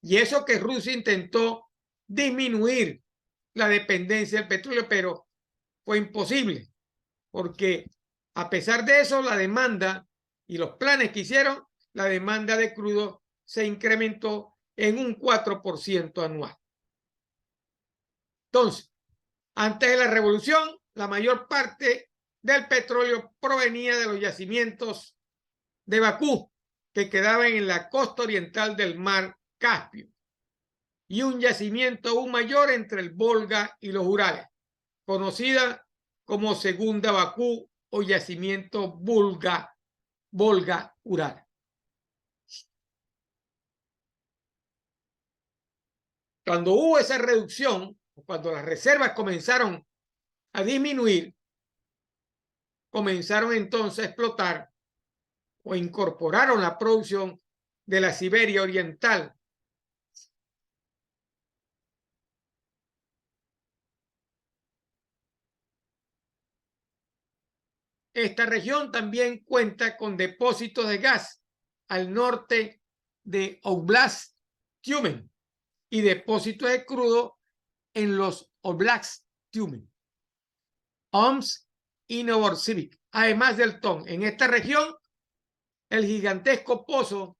Y eso que Rusia intentó disminuir la dependencia del petróleo, pero fue imposible, porque a pesar de eso, la demanda y los planes que hicieron, la demanda de crudo se incrementó en un 4% anual. Entonces, antes de la revolución, la mayor parte del petróleo provenía de los yacimientos de Bakú, que quedaban en la costa oriental del mar Caspio, y un yacimiento aún mayor entre el Volga y los Urales, conocida como Segunda Bakú o yacimiento Volga-Ural. Cuando hubo esa reducción, cuando las reservas comenzaron a disminuir, comenzaron entonces a explotar o incorporaron la producción de la Siberia Oriental. Esta región también cuenta con depósitos de gas al norte de Oblast Tyumen y depósitos de crudo en los Oblast Tyumen, Omsk y Novosibirsk. Además del Ton, en esta región, el gigantesco pozo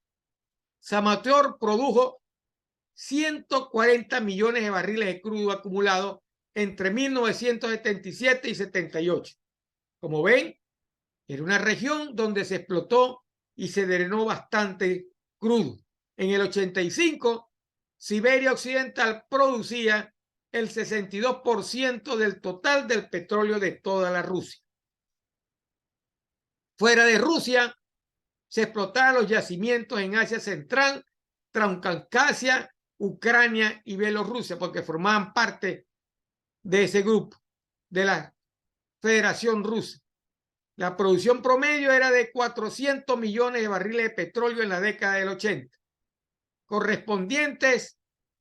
Samator produjo 140 millones de barriles de crudo acumulado entre 1977 y 78. Como ven, era una región donde se explotó y se drenó bastante crudo. En el 85, Siberia Occidental producía el 62% del total del petróleo de toda la Rusia. Fuera de Rusia, se explotaban los yacimientos en Asia Central, Transcaucasia, Ucrania y Bielorrusia, porque formaban parte de ese grupo, de la Federación Rusa. La producción promedio era de 400 millones de barriles de petróleo en la década del 80, correspondientes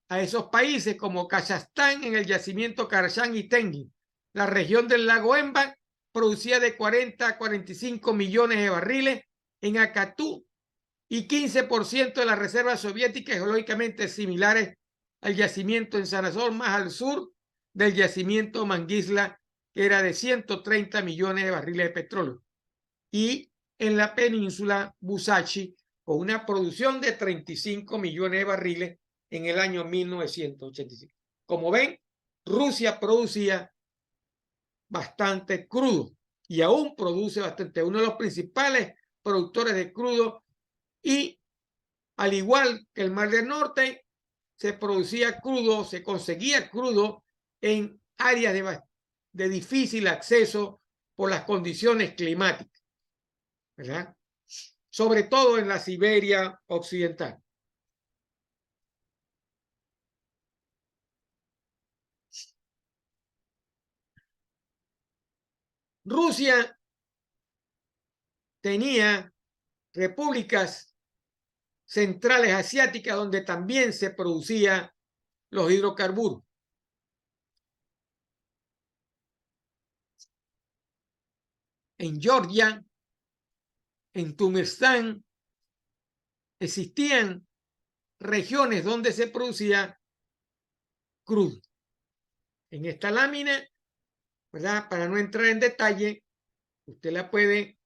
a esos países como Kazajstán en el yacimiento Karachán y Tengin. La región del lago Enba producía de 40 a 45 millones de barriles en Akatú y 15% de las reservas soviéticas geológicamente similares al yacimiento en Sanasol, más al sur del yacimiento Manguisla, que era de 130 millones de barriles de petróleo, y en la península Busachi, con una producción de 35 millones de barriles en el año 1985. Como ven, Rusia producía bastante crudo y aún produce bastante, uno de los principales productores de crudo, y al igual que el Mar del Norte, se producía crudo, se conseguía crudo en áreas de difícil acceso por las condiciones climáticas, ¿verdad? Sobre todo en la Siberia Occidental. Rusia tenía repúblicas centrales asiáticas donde también se producía los hidrocarburos. En Georgia, en Turkmenistán, existían regiones donde se producía crudo. En esta lámina, ¿verdad? Para no entrar en detalle, usted la puede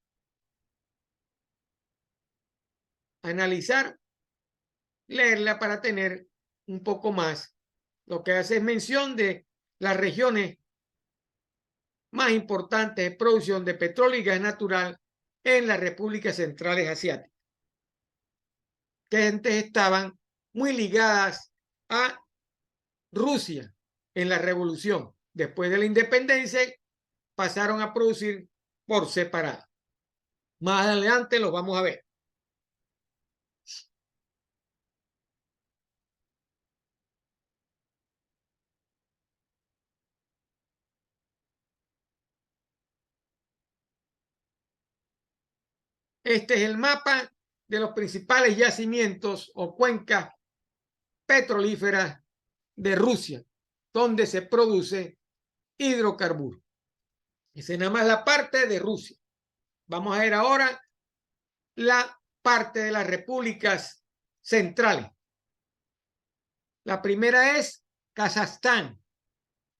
analizar, leerla para tener un poco más. Lo que hace es mención de las regiones más importantes de producción de petróleo y gas natural en las repúblicas centrales asiáticas, que antes estaban muy ligadas a Rusia en la revolución. Después de la independencia pasaron a producir por separado. Más adelante lo vamos a ver. Este es el mapa de los principales yacimientos o cuencas petrolíferas de Rusia, donde se produce hidrocarburos. Esa es nada más la parte de Rusia. Vamos a ver ahora la parte de las repúblicas centrales. La primera es Kazajstán.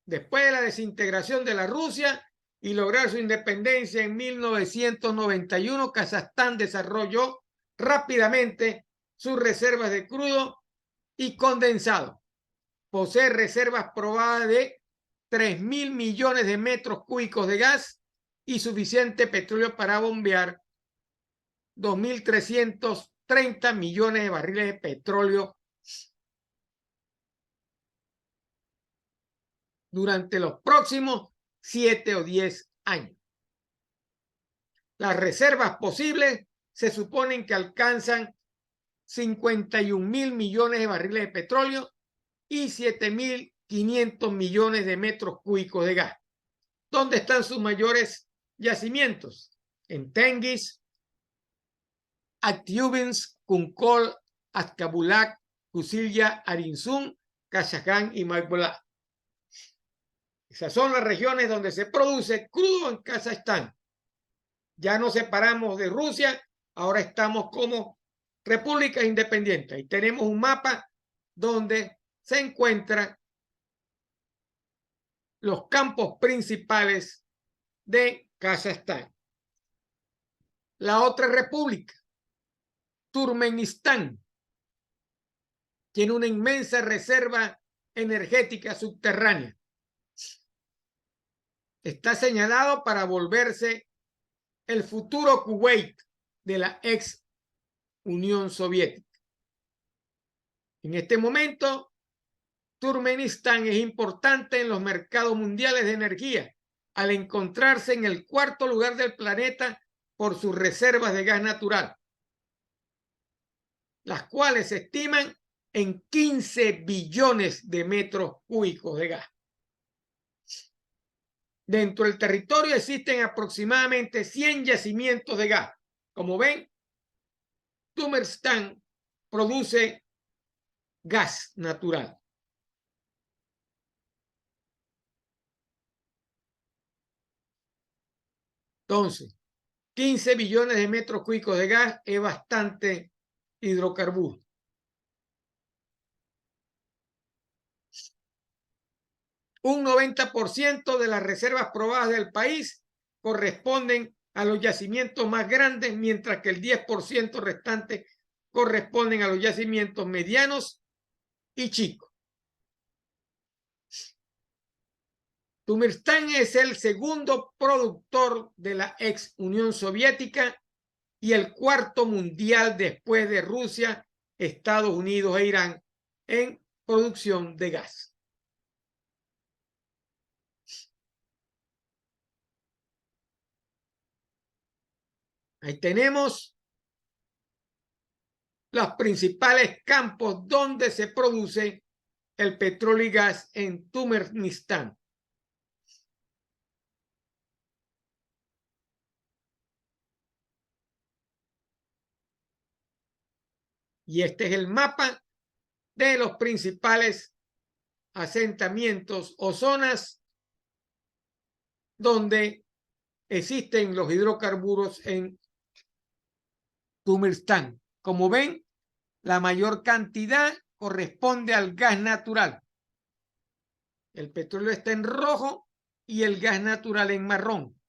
Después de la desintegración de la Rusia y lograr su independencia en 1991, Kazajstán desarrolló rápidamente sus reservas de crudo y condensado. Posee reservas probadas de 3.000 millones de metros cúbicos de gas y suficiente petróleo para bombear 2.330 millones de barriles de petróleo durante los próximos 7 o 10 años. Las reservas posibles se suponen que alcanzan 51.000 millones de barriles de petróleo y 7.500 millones de metros cúbicos de gas. ¿Dónde están sus mayores yacimientos? En Tengiz, Aktyubinsk, Kunkol, Azcabulac, Cusilya, Arinzún, Cachacán y Maibolá. Esas son las regiones donde se produce crudo en Kazajstán. Ya nos separamos de Rusia, ahora estamos como repúblicas independientes. Y tenemos un mapa donde se encuentran los campos principales de Kazajstán. La otra república, Turkmenistán, tiene una inmensa reserva energética subterránea. Está señalado para volverse el futuro Kuwait de la ex Unión Soviética. En este momento, Turkmenistán es importante en los mercados mundiales de energía, al encontrarse en el cuarto lugar del planeta por sus reservas de gas natural, las cuales se estiman en 15 billones de metros cúbicos de gas. Dentro del territorio existen aproximadamente 100 yacimientos de gas. Como ven, Turkmenistán produce gas natural. Entonces, 15 billones de metros cúbicos de gas es bastante hidrocarburo. Un 90% de las reservas probadas del país corresponden a los yacimientos más grandes, mientras que el 10% restante corresponden a los yacimientos medianos y chicos. Turkmenistán es el segundo productor de la ex Unión Soviética y el cuarto mundial después de Rusia, Estados Unidos e Irán en producción de gas. Ahí tenemos los principales campos donde se produce el petróleo y gas en Turkmenistán. Y este es el mapa de los principales asentamientos o zonas donde existen los hidrocarburos en Turkmenistán. Como ven, la mayor cantidad corresponde al gas natural. El petróleo está en rojo y el gas natural en marrón.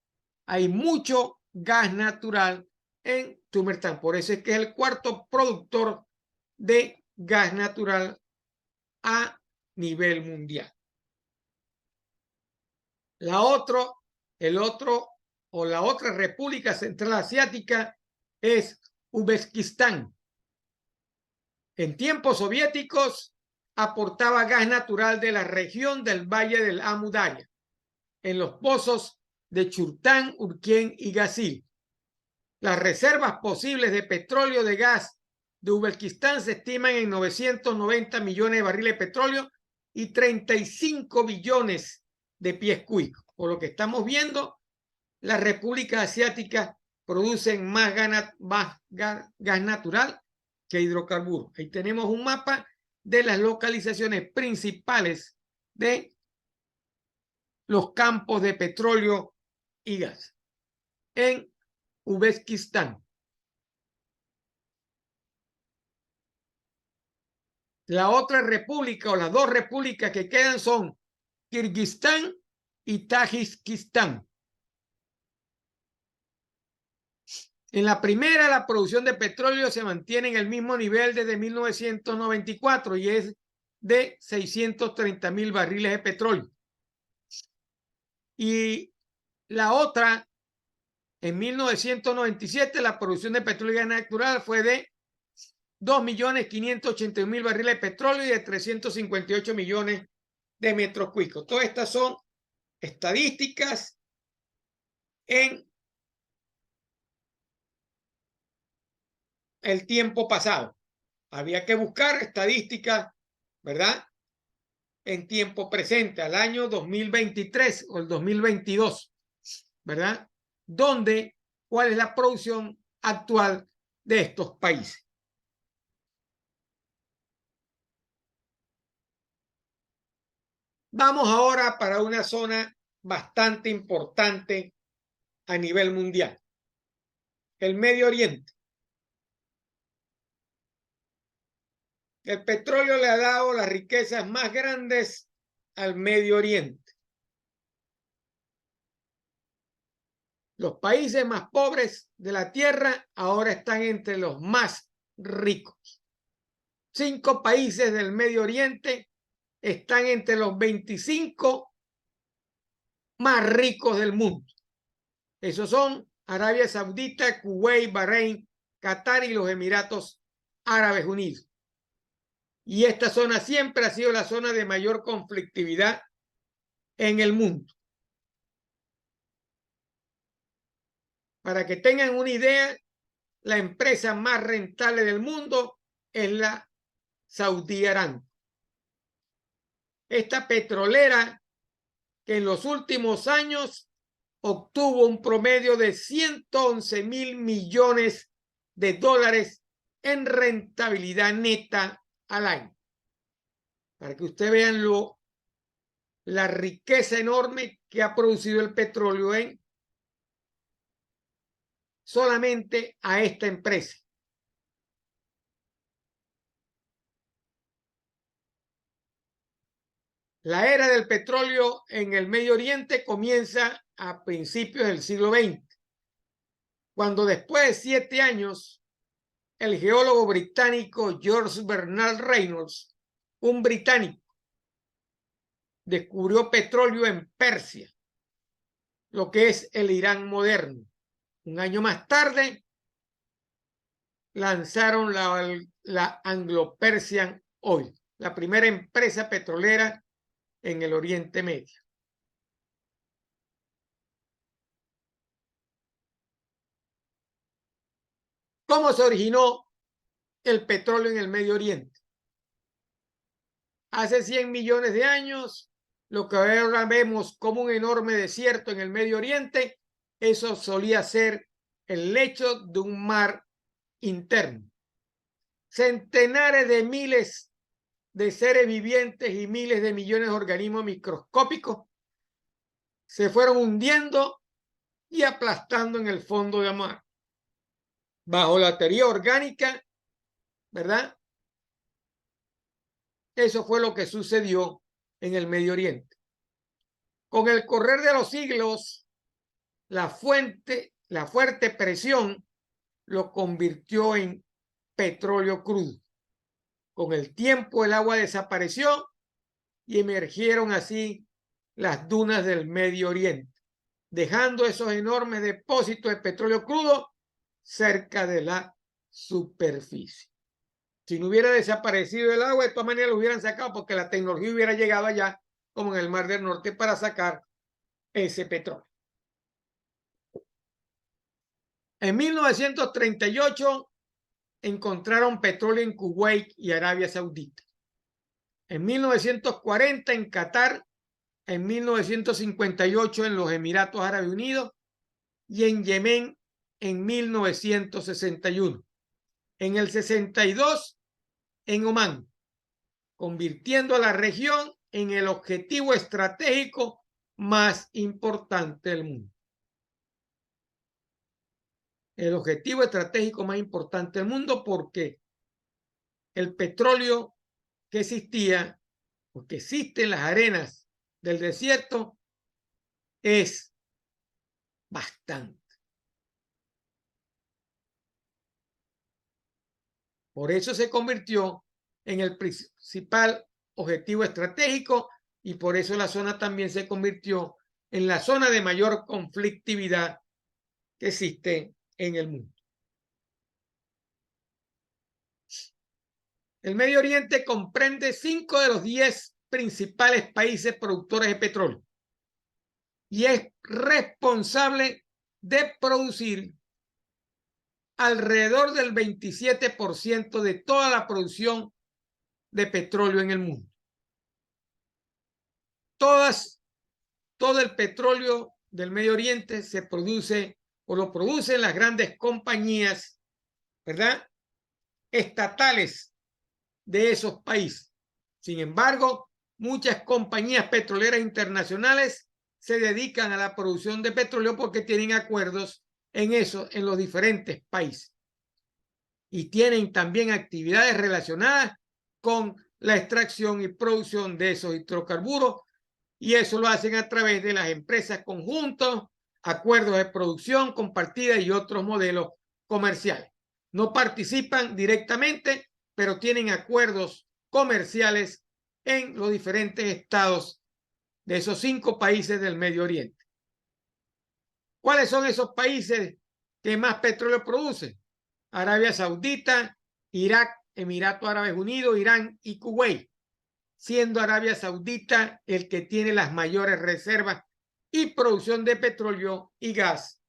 Hay mucho gas natural en Turkmenistán. Por eso es que es el cuarto productor de gas natural a nivel mundial. La otra República Central Asiática es Uzbekistán. En tiempos soviéticos aportaba gas natural de la región del Valle del Amu Daria en los pozos de Churtán, Urquén y Gasil. Las reservas posibles de petróleo de gas de Uzbekistán se estiman en 990 millones de barriles de petróleo y 35 billones de pies cúbicos. Por lo que estamos viendo, las repúblicas asiáticas producen más gas natural que hidrocarburos. Ahí tenemos un mapa de las localizaciones principales de los campos de petróleo y gas en Uzbekistán. La otra república o las dos repúblicas que quedan son Kirguistán y Tayikistán. En la primera, la producción de petróleo se mantiene en el mismo nivel desde 1994 y es de 630.000 barriles de petróleo. Y la otra, en 1997, la producción de petróleo y gas natural fue de 2.581.000 barriles de petróleo y de 358 millones de metros cúbicos. Todas estas son estadísticas en el tiempo pasado. Había que buscar estadísticas, ¿verdad? En tiempo presente, al año 2023 o el 2022, ¿verdad? ¿Cuál es la producción actual de estos países? Vamos ahora para una zona bastante importante a nivel mundial, el Medio Oriente. El petróleo le ha dado las riquezas más grandes al Medio Oriente. Los países más pobres de la tierra ahora están entre los más ricos. 5 países del Medio Oriente están entre los 25 más ricos del mundo. Esos son Arabia Saudita, Kuwait, Bahrein, Qatar y los Emiratos Árabes Unidos. Y esta zona siempre ha sido la zona de mayor conflictividad en el mundo. Para que tengan una idea, la empresa más rentable del mundo es la Saudi Aramco. Esta petrolera que en los últimos años obtuvo un promedio de 111.000 millones de dólares en rentabilidad neta al año. Para que ustedes vean la riqueza enorme que ha producido el petróleo en solamente a esta empresa. La era del petróleo en el Medio Oriente comienza a principios del siglo XX, cuando después de 7 años, el geólogo británico George Bernard Reynolds, un británico, descubrió petróleo en Persia, lo que es el Irán moderno. Un año más tarde, lanzaron la Anglo-Persian Oil, la primera empresa petrolera en el Oriente Medio. ¿Cómo se originó el petróleo en el Medio Oriente? Hace 100 millones de años, lo que ahora vemos como un enorme desierto en el Medio Oriente, eso solía ser el lecho de un mar interno. Centenares de miles de seres vivientes y miles de millones de organismos microscópicos se fueron hundiendo y aplastando en el fondo del mar. Bajo la teoría orgánica, ¿verdad? Eso fue lo que sucedió en el Medio Oriente. Con el correr de los siglos, la fuerte presión lo convirtió en petróleo crudo. Con el tiempo el agua desapareció y emergieron así las dunas del Medio Oriente, dejando esos enormes depósitos de petróleo crudo cerca de la superficie. Si no hubiera desaparecido el agua, de todas maneras lo hubieran sacado porque la tecnología hubiera llegado allá, como en el Mar del Norte, para sacar ese petróleo. En 1938 encontraron petróleo en Kuwait y Arabia Saudita. En 1940 en Qatar, en 1958 en los Emiratos Árabes Unidos y en Yemen en 1961. En el 62 en Omán, convirtiendo a la región en el objetivo estratégico más importante del mundo. El objetivo estratégico más importante del mundo porque el petróleo que existía, o que existe en las arenas del desierto, es bastante. Por eso se convirtió en el principal objetivo estratégico y por eso la zona también se convirtió en la zona de mayor conflictividad que existe en el mundo. El Medio Oriente comprende 5 de los 10 principales países productores de petróleo y es responsable de producir alrededor del 27% de toda la producción de petróleo en el mundo. Todo el petróleo del Medio Oriente se produce o lo producen las grandes compañías, ¿verdad?, estatales de esos países. Sin embargo, muchas compañías petroleras internacionales se dedican a la producción de petróleo porque tienen acuerdos en eso en los diferentes países. Y tienen también actividades relacionadas con la extracción y producción de esos hidrocarburos, y eso lo hacen a través de las empresas conjuntos, acuerdos de producción compartida y otros modelos comerciales. No participan directamente, pero tienen acuerdos comerciales en los diferentes estados de esos 5 países del Medio Oriente. ¿Cuáles son esos países que más petróleo producen? Arabia Saudita, Irak, Emiratos Árabes Unidos, Irán y Kuwait, siendo Arabia Saudita el que tiene las mayores reservas y producción de petróleo y gas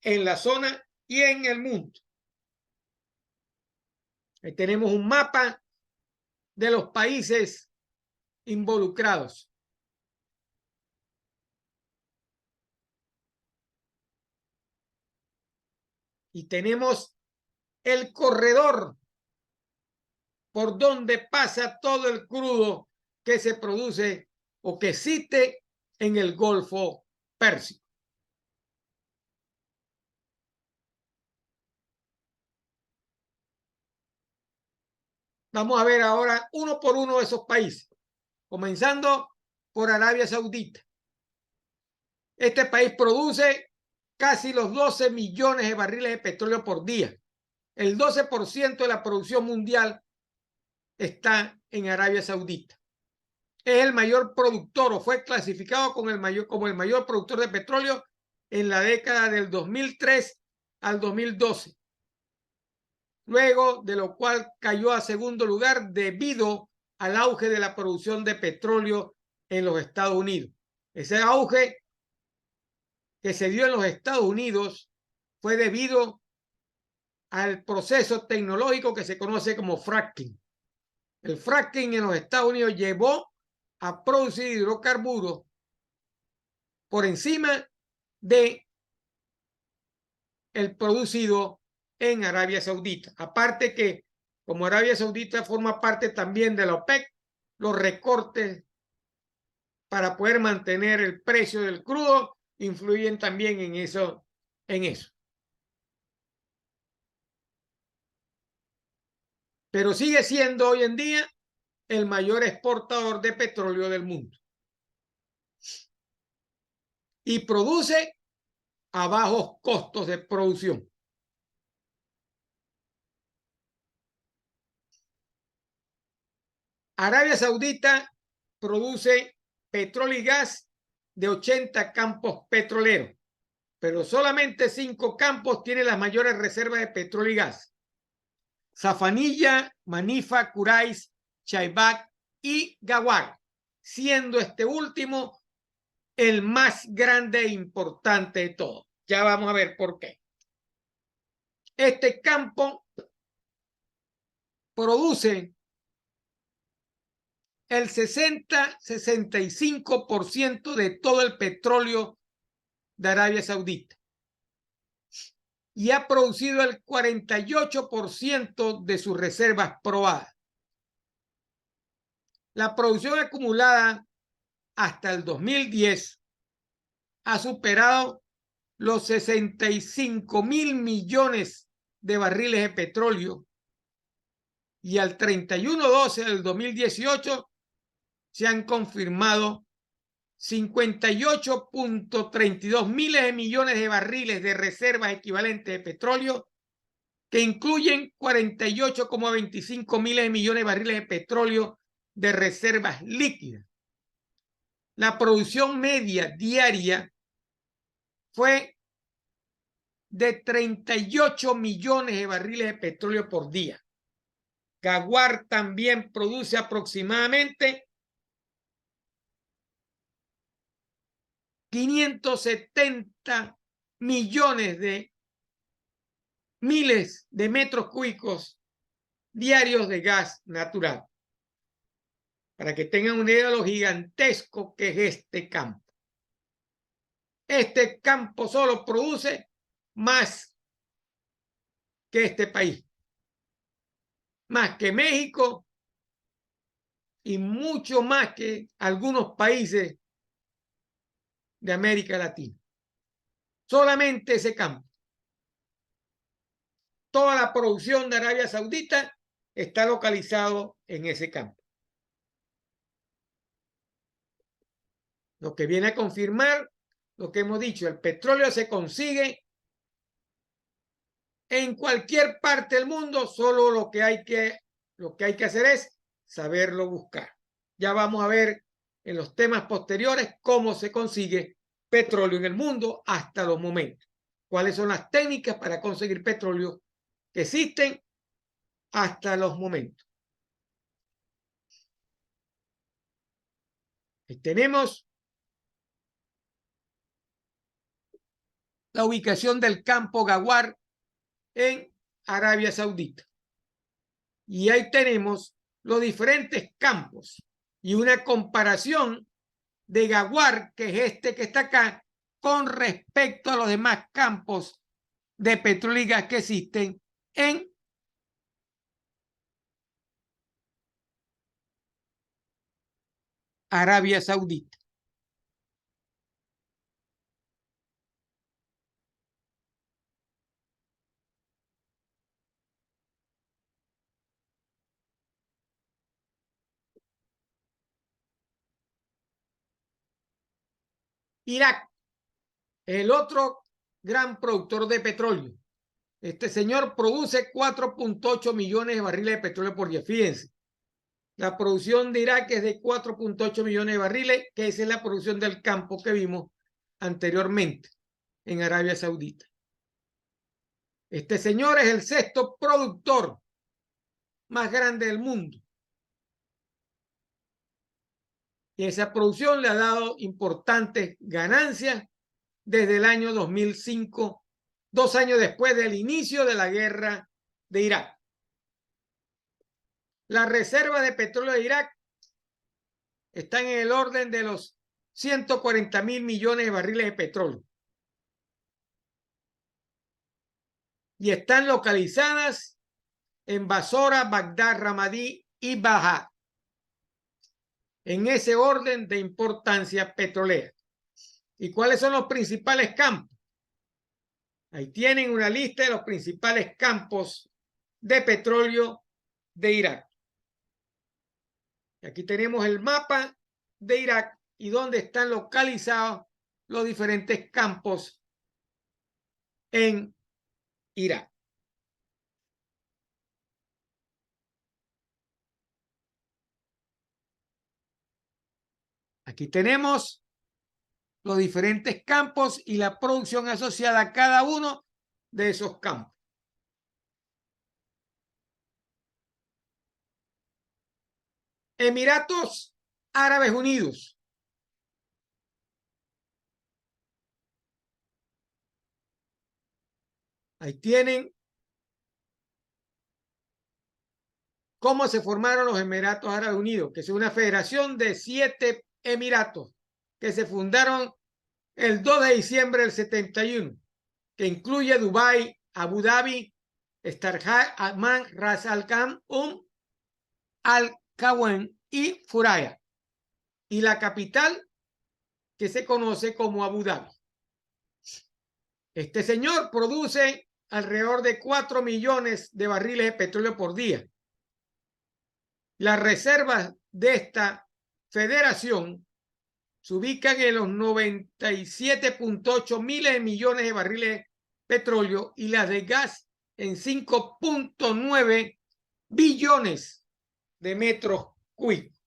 en la zona y en el mundo. Ahí tenemos un mapa de los países involucrados. Y tenemos el corredor por donde pasa todo el crudo que se produce o que existe en el Golfo Pérsico. Vamos a ver ahora uno por uno de esos países, comenzando por Arabia Saudita. Este país produce casi los 12 millones de barriles de petróleo por día. El 12% de la producción mundial está en Arabia Saudita. Es el mayor productor o fue clasificado como el mayor productor de petróleo en la década del 2003 al 2012. Luego de lo cual cayó a segundo lugar debido al auge de la producción de petróleo en los Estados Unidos. Ese auge que se dio en los Estados Unidos fue debido al proceso tecnológico que se conoce como fracking. El fracking en los Estados Unidos llevó a producir hidrocarburos por encima de el producido en Arabia Saudita. Aparte que, como Arabia Saudita forma parte también de la OPEC, los recortes para poder mantener el precio del crudo influyen también en eso. Pero sigue siendo hoy en día el mayor exportador de petróleo del mundo. Y produce a bajos costos de producción. Arabia Saudita produce petróleo y gas de 80 campos petroleros, pero solamente 5 campos tienen las mayores reservas de petróleo y gas: Safanilla, Manifa, Kurais, Chaibak y Gawar, siendo este último el más grande e importante de todos. Ya vamos a ver por qué. Este campo produce el 60-65% de todo el petróleo de Arabia Saudita y ha producido el 48% de sus reservas probadas. La producción acumulada hasta el 2010 ha superado los 65.000 millones de barriles de petróleo y al 31/12 del 2018 se han confirmado 58.32 miles de millones de barriles de reservas equivalentes de petróleo, que incluyen 48.25 miles de millones de barriles de petróleo de reservas líquidas. La producción media diaria fue de 38 millones de barriles de petróleo por día. Gawar también produce aproximadamente 570 millones de miles de metros cúbicos diarios de gas natural. Para que tengan una idea de lo gigantesco que es este campo. Este campo solo produce más que este país, más que México y mucho más que algunos países de América Latina. Solamente ese campo. Toda la producción de Arabia Saudita está localizado en ese campo. Lo que viene a confirmar lo que hemos dicho, el petróleo se consigue en cualquier parte del mundo, solo lo que hay que hacer es saberlo buscar. Ya vamos a ver en los temas posteriores cómo se consigue petróleo en el mundo hasta los momentos. Cuáles son las técnicas para conseguir petróleo que existen hasta los momentos. Y tenemos la ubicación del campo Ghawar en Arabia Saudita. Y ahí tenemos los diferentes campos y una comparación de Ghawar, que es este que está acá, con respecto a los demás campos de petróleo y gas que existen en Arabia Saudita. Irak, el otro gran productor de petróleo. Este señor produce 4.8 millones de barriles de petróleo por día. Fíjense, la producción de Irak es de 4.8 millones de barriles, que esa es la producción del campo que vimos anteriormente en Arabia Saudita. Este señor es el sexto productor más grande del mundo. Y esa producción le ha dado importantes ganancias desde el año 2005, 2 años después del inicio de la guerra de Irak. Las reservas de petróleo de Irak están en el orden de los 140.000 millones de barriles de petróleo. Y están localizadas en Basora, Bagdad, Ramadí y Baja, en ese orden de importancia petrolera. ¿Y cuáles son los principales campos? Ahí tienen una lista de los principales campos de petróleo de Irak. Aquí tenemos el mapa de Irak y dónde están localizados los diferentes campos en Irak. Aquí tenemos los diferentes campos y la producción asociada a cada uno de esos campos. Emiratos Árabes Unidos. Ahí tienen cómo se formaron los Emiratos Árabes Unidos, que es una federación de 7 emiratos que se fundaron el 2 de diciembre del 71, que incluye Dubái, Abu Dhabi, Sharjah, Amman, Ras Al Khaimah, Al Qawen y Furaya, y la capital que se conoce como Abu Dhabi. Este señor produce alrededor de 4 millones de barriles de petróleo por día. Las reservas de esta federación se ubican en los 97.8 miles de millones de barriles de petróleo y las de gas en 5.9 billones de metros cúbicos.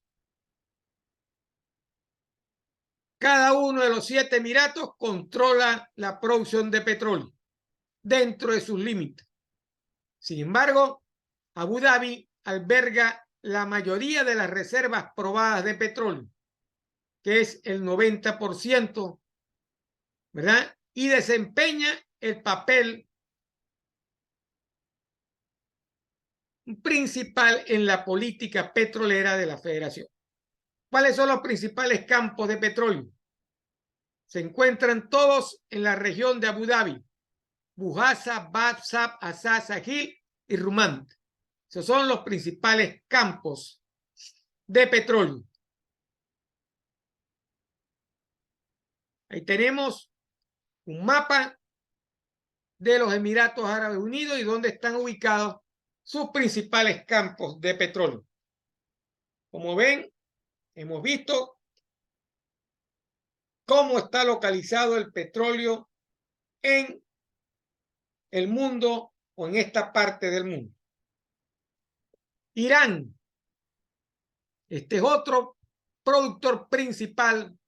Cada uno de los 7 emiratos controla la producción de petróleo dentro de sus límites. Sin embargo, Abu Dhabi alberga la mayoría de las reservas probadas de petróleo, que es el 90%, ¿verdad? Y desempeña el papel principal en la política petrolera de la Federación. ¿Cuáles son los principales campos de petróleo? Se encuentran todos en la región de Abu Dhabi: Bujasa, Bab, Sab, Asa, Sahil y Rumand. Esos son los principales campos de petróleo. Ahí tenemos un mapa de los Emiratos Árabes Unidos y dónde están ubicados sus principales campos de petróleo. Como ven, hemos visto cómo está localizado el petróleo en el mundo o en esta parte del mundo. Irán, este es otro productor principal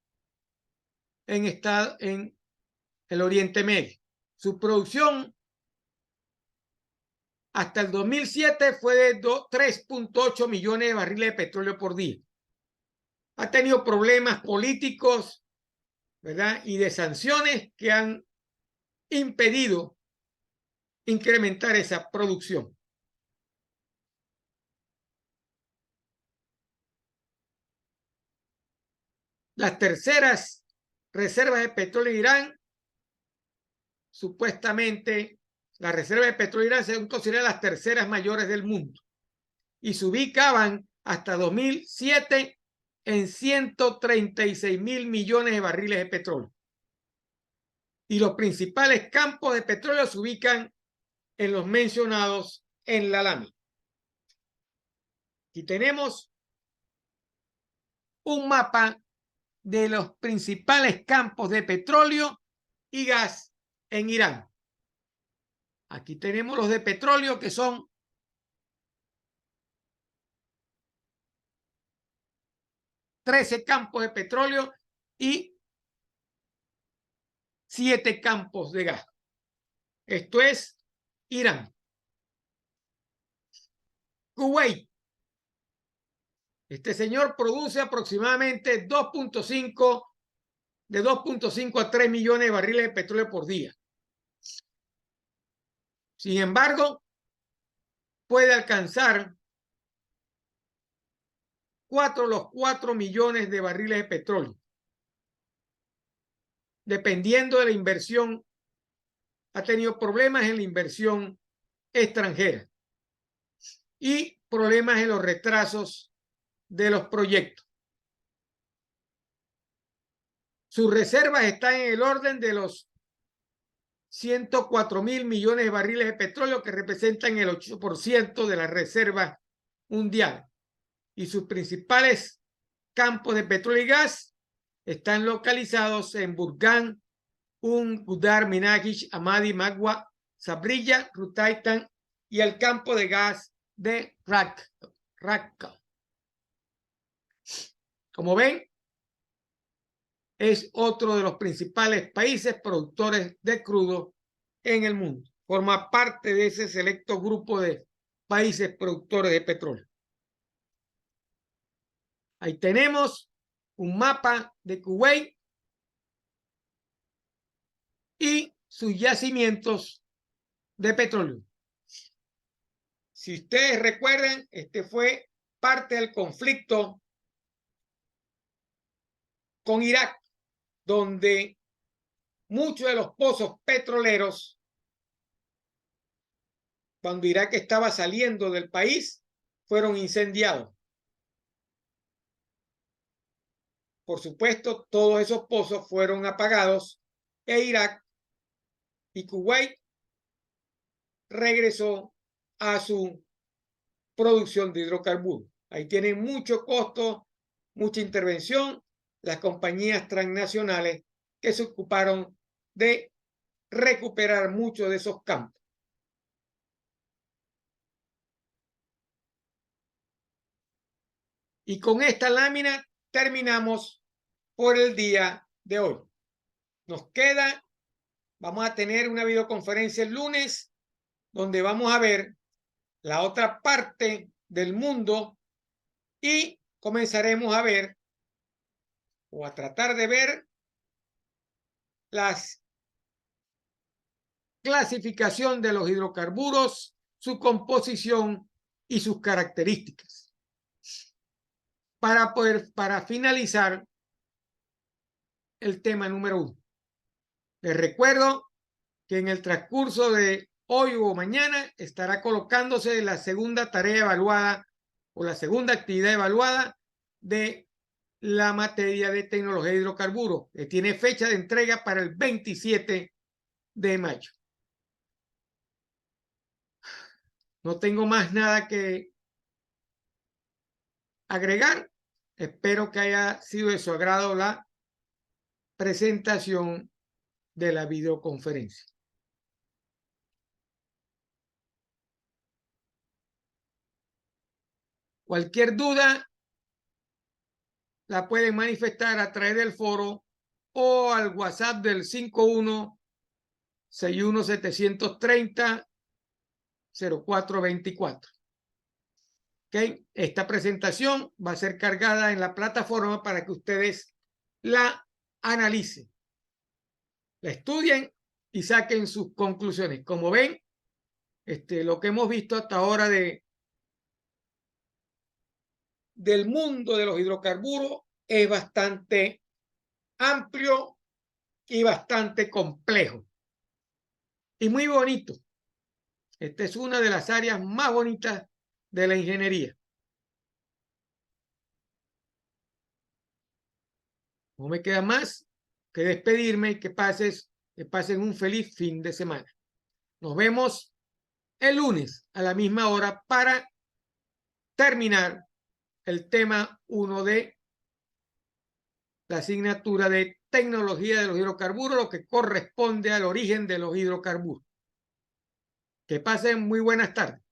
en el Oriente Medio. Su producción hasta el 2007 fue de 3.8 millones de barriles de petróleo por día. Ha tenido problemas políticos, ¿verdad? Y de sanciones que han impedido incrementar esa producción. Las terceras reservas de petróleo en Irán, supuestamente las reservas de petróleo en Irán se consideran las terceras mayores del mundo y se ubicaban hasta 2007 en 136 mil millones de barriles de petróleo. Y los principales campos de petróleo se ubican en los mencionados en la lámina. Aquí tenemos un mapa de los principales campos de petróleo y gas en Irán. Aquí tenemos los de petróleo, que son 13 campos de petróleo y 7 campos de gas. Esto es Irán. Kuwait. Este señor produce aproximadamente de 2.5 a 3 millones de barriles de petróleo por día. Sin embargo, puede alcanzar los 4 millones de barriles de petróleo, dependiendo de la inversión. Ha tenido problemas en la inversión extranjera y problemas en los retrasos de los proyectos. Sus reservas están en el orden de los 104 mil millones de barriles de petróleo, que representan el 8% de las reservas mundiales. Y sus principales campos de petróleo y gas están localizados en Burgan, Gudar, Minagish, Amadi, Magwa, Sabrilla, Rutaitan y el campo de gas de Raqqa. Como ven, es otro de los principales países productores de crudo en el mundo. Forma parte de ese selecto grupo de países productores de petróleo. Ahí tenemos un mapa de Kuwait y sus yacimientos de petróleo. Si ustedes recuerdan, este fue parte del conflicto con Irak, donde muchos de los pozos petroleros, cuando Irak estaba saliendo del país, fueron incendiados. Por supuesto, todos esos pozos fueron apagados e Irak y Kuwait regresó a su producción de hidrocarburos. Ahí tienen mucho costo, mucha intervención las compañías transnacionales que se ocuparon de recuperar muchos de esos campos. Y con esta lámina terminamos por el día de hoy. Nos queda, vamos a tener una videoconferencia el lunes donde vamos a ver la otra parte del mundo y comenzaremos a ver o a tratar de ver las clasificación de los hidrocarburos, su composición y sus características. Para finalizar el tema número 1. Les recuerdo que en el transcurso de hoy o mañana estará colocándose la segunda tarea evaluada o la segunda actividad evaluada de la materia de tecnología de hidrocarburos, que tiene fecha de entrega para el 27 de mayo. No tengo más nada que agregar. Espero que haya sido de su agrado la presentación de la videoconferencia. Cualquier duda la pueden manifestar a través del foro o al WhatsApp del 5161-730-0424. ¿Okay? Esta presentación va a ser cargada en la plataforma para que ustedes la analicen, la estudien y saquen sus conclusiones. Como ven, lo que hemos visto hasta ahora del mundo de los hidrocarburos es bastante amplio y bastante complejo y muy bonito. Esta es una de las áreas más bonitas de la ingeniería. No me queda más que despedirme y que pasen un feliz fin de semana. Nos vemos el lunes a la misma hora para terminar el tema 1 de la asignatura de tecnología de los hidrocarburos, lo que corresponde al origen de los hidrocarburos. Que pasen muy buenas tardes.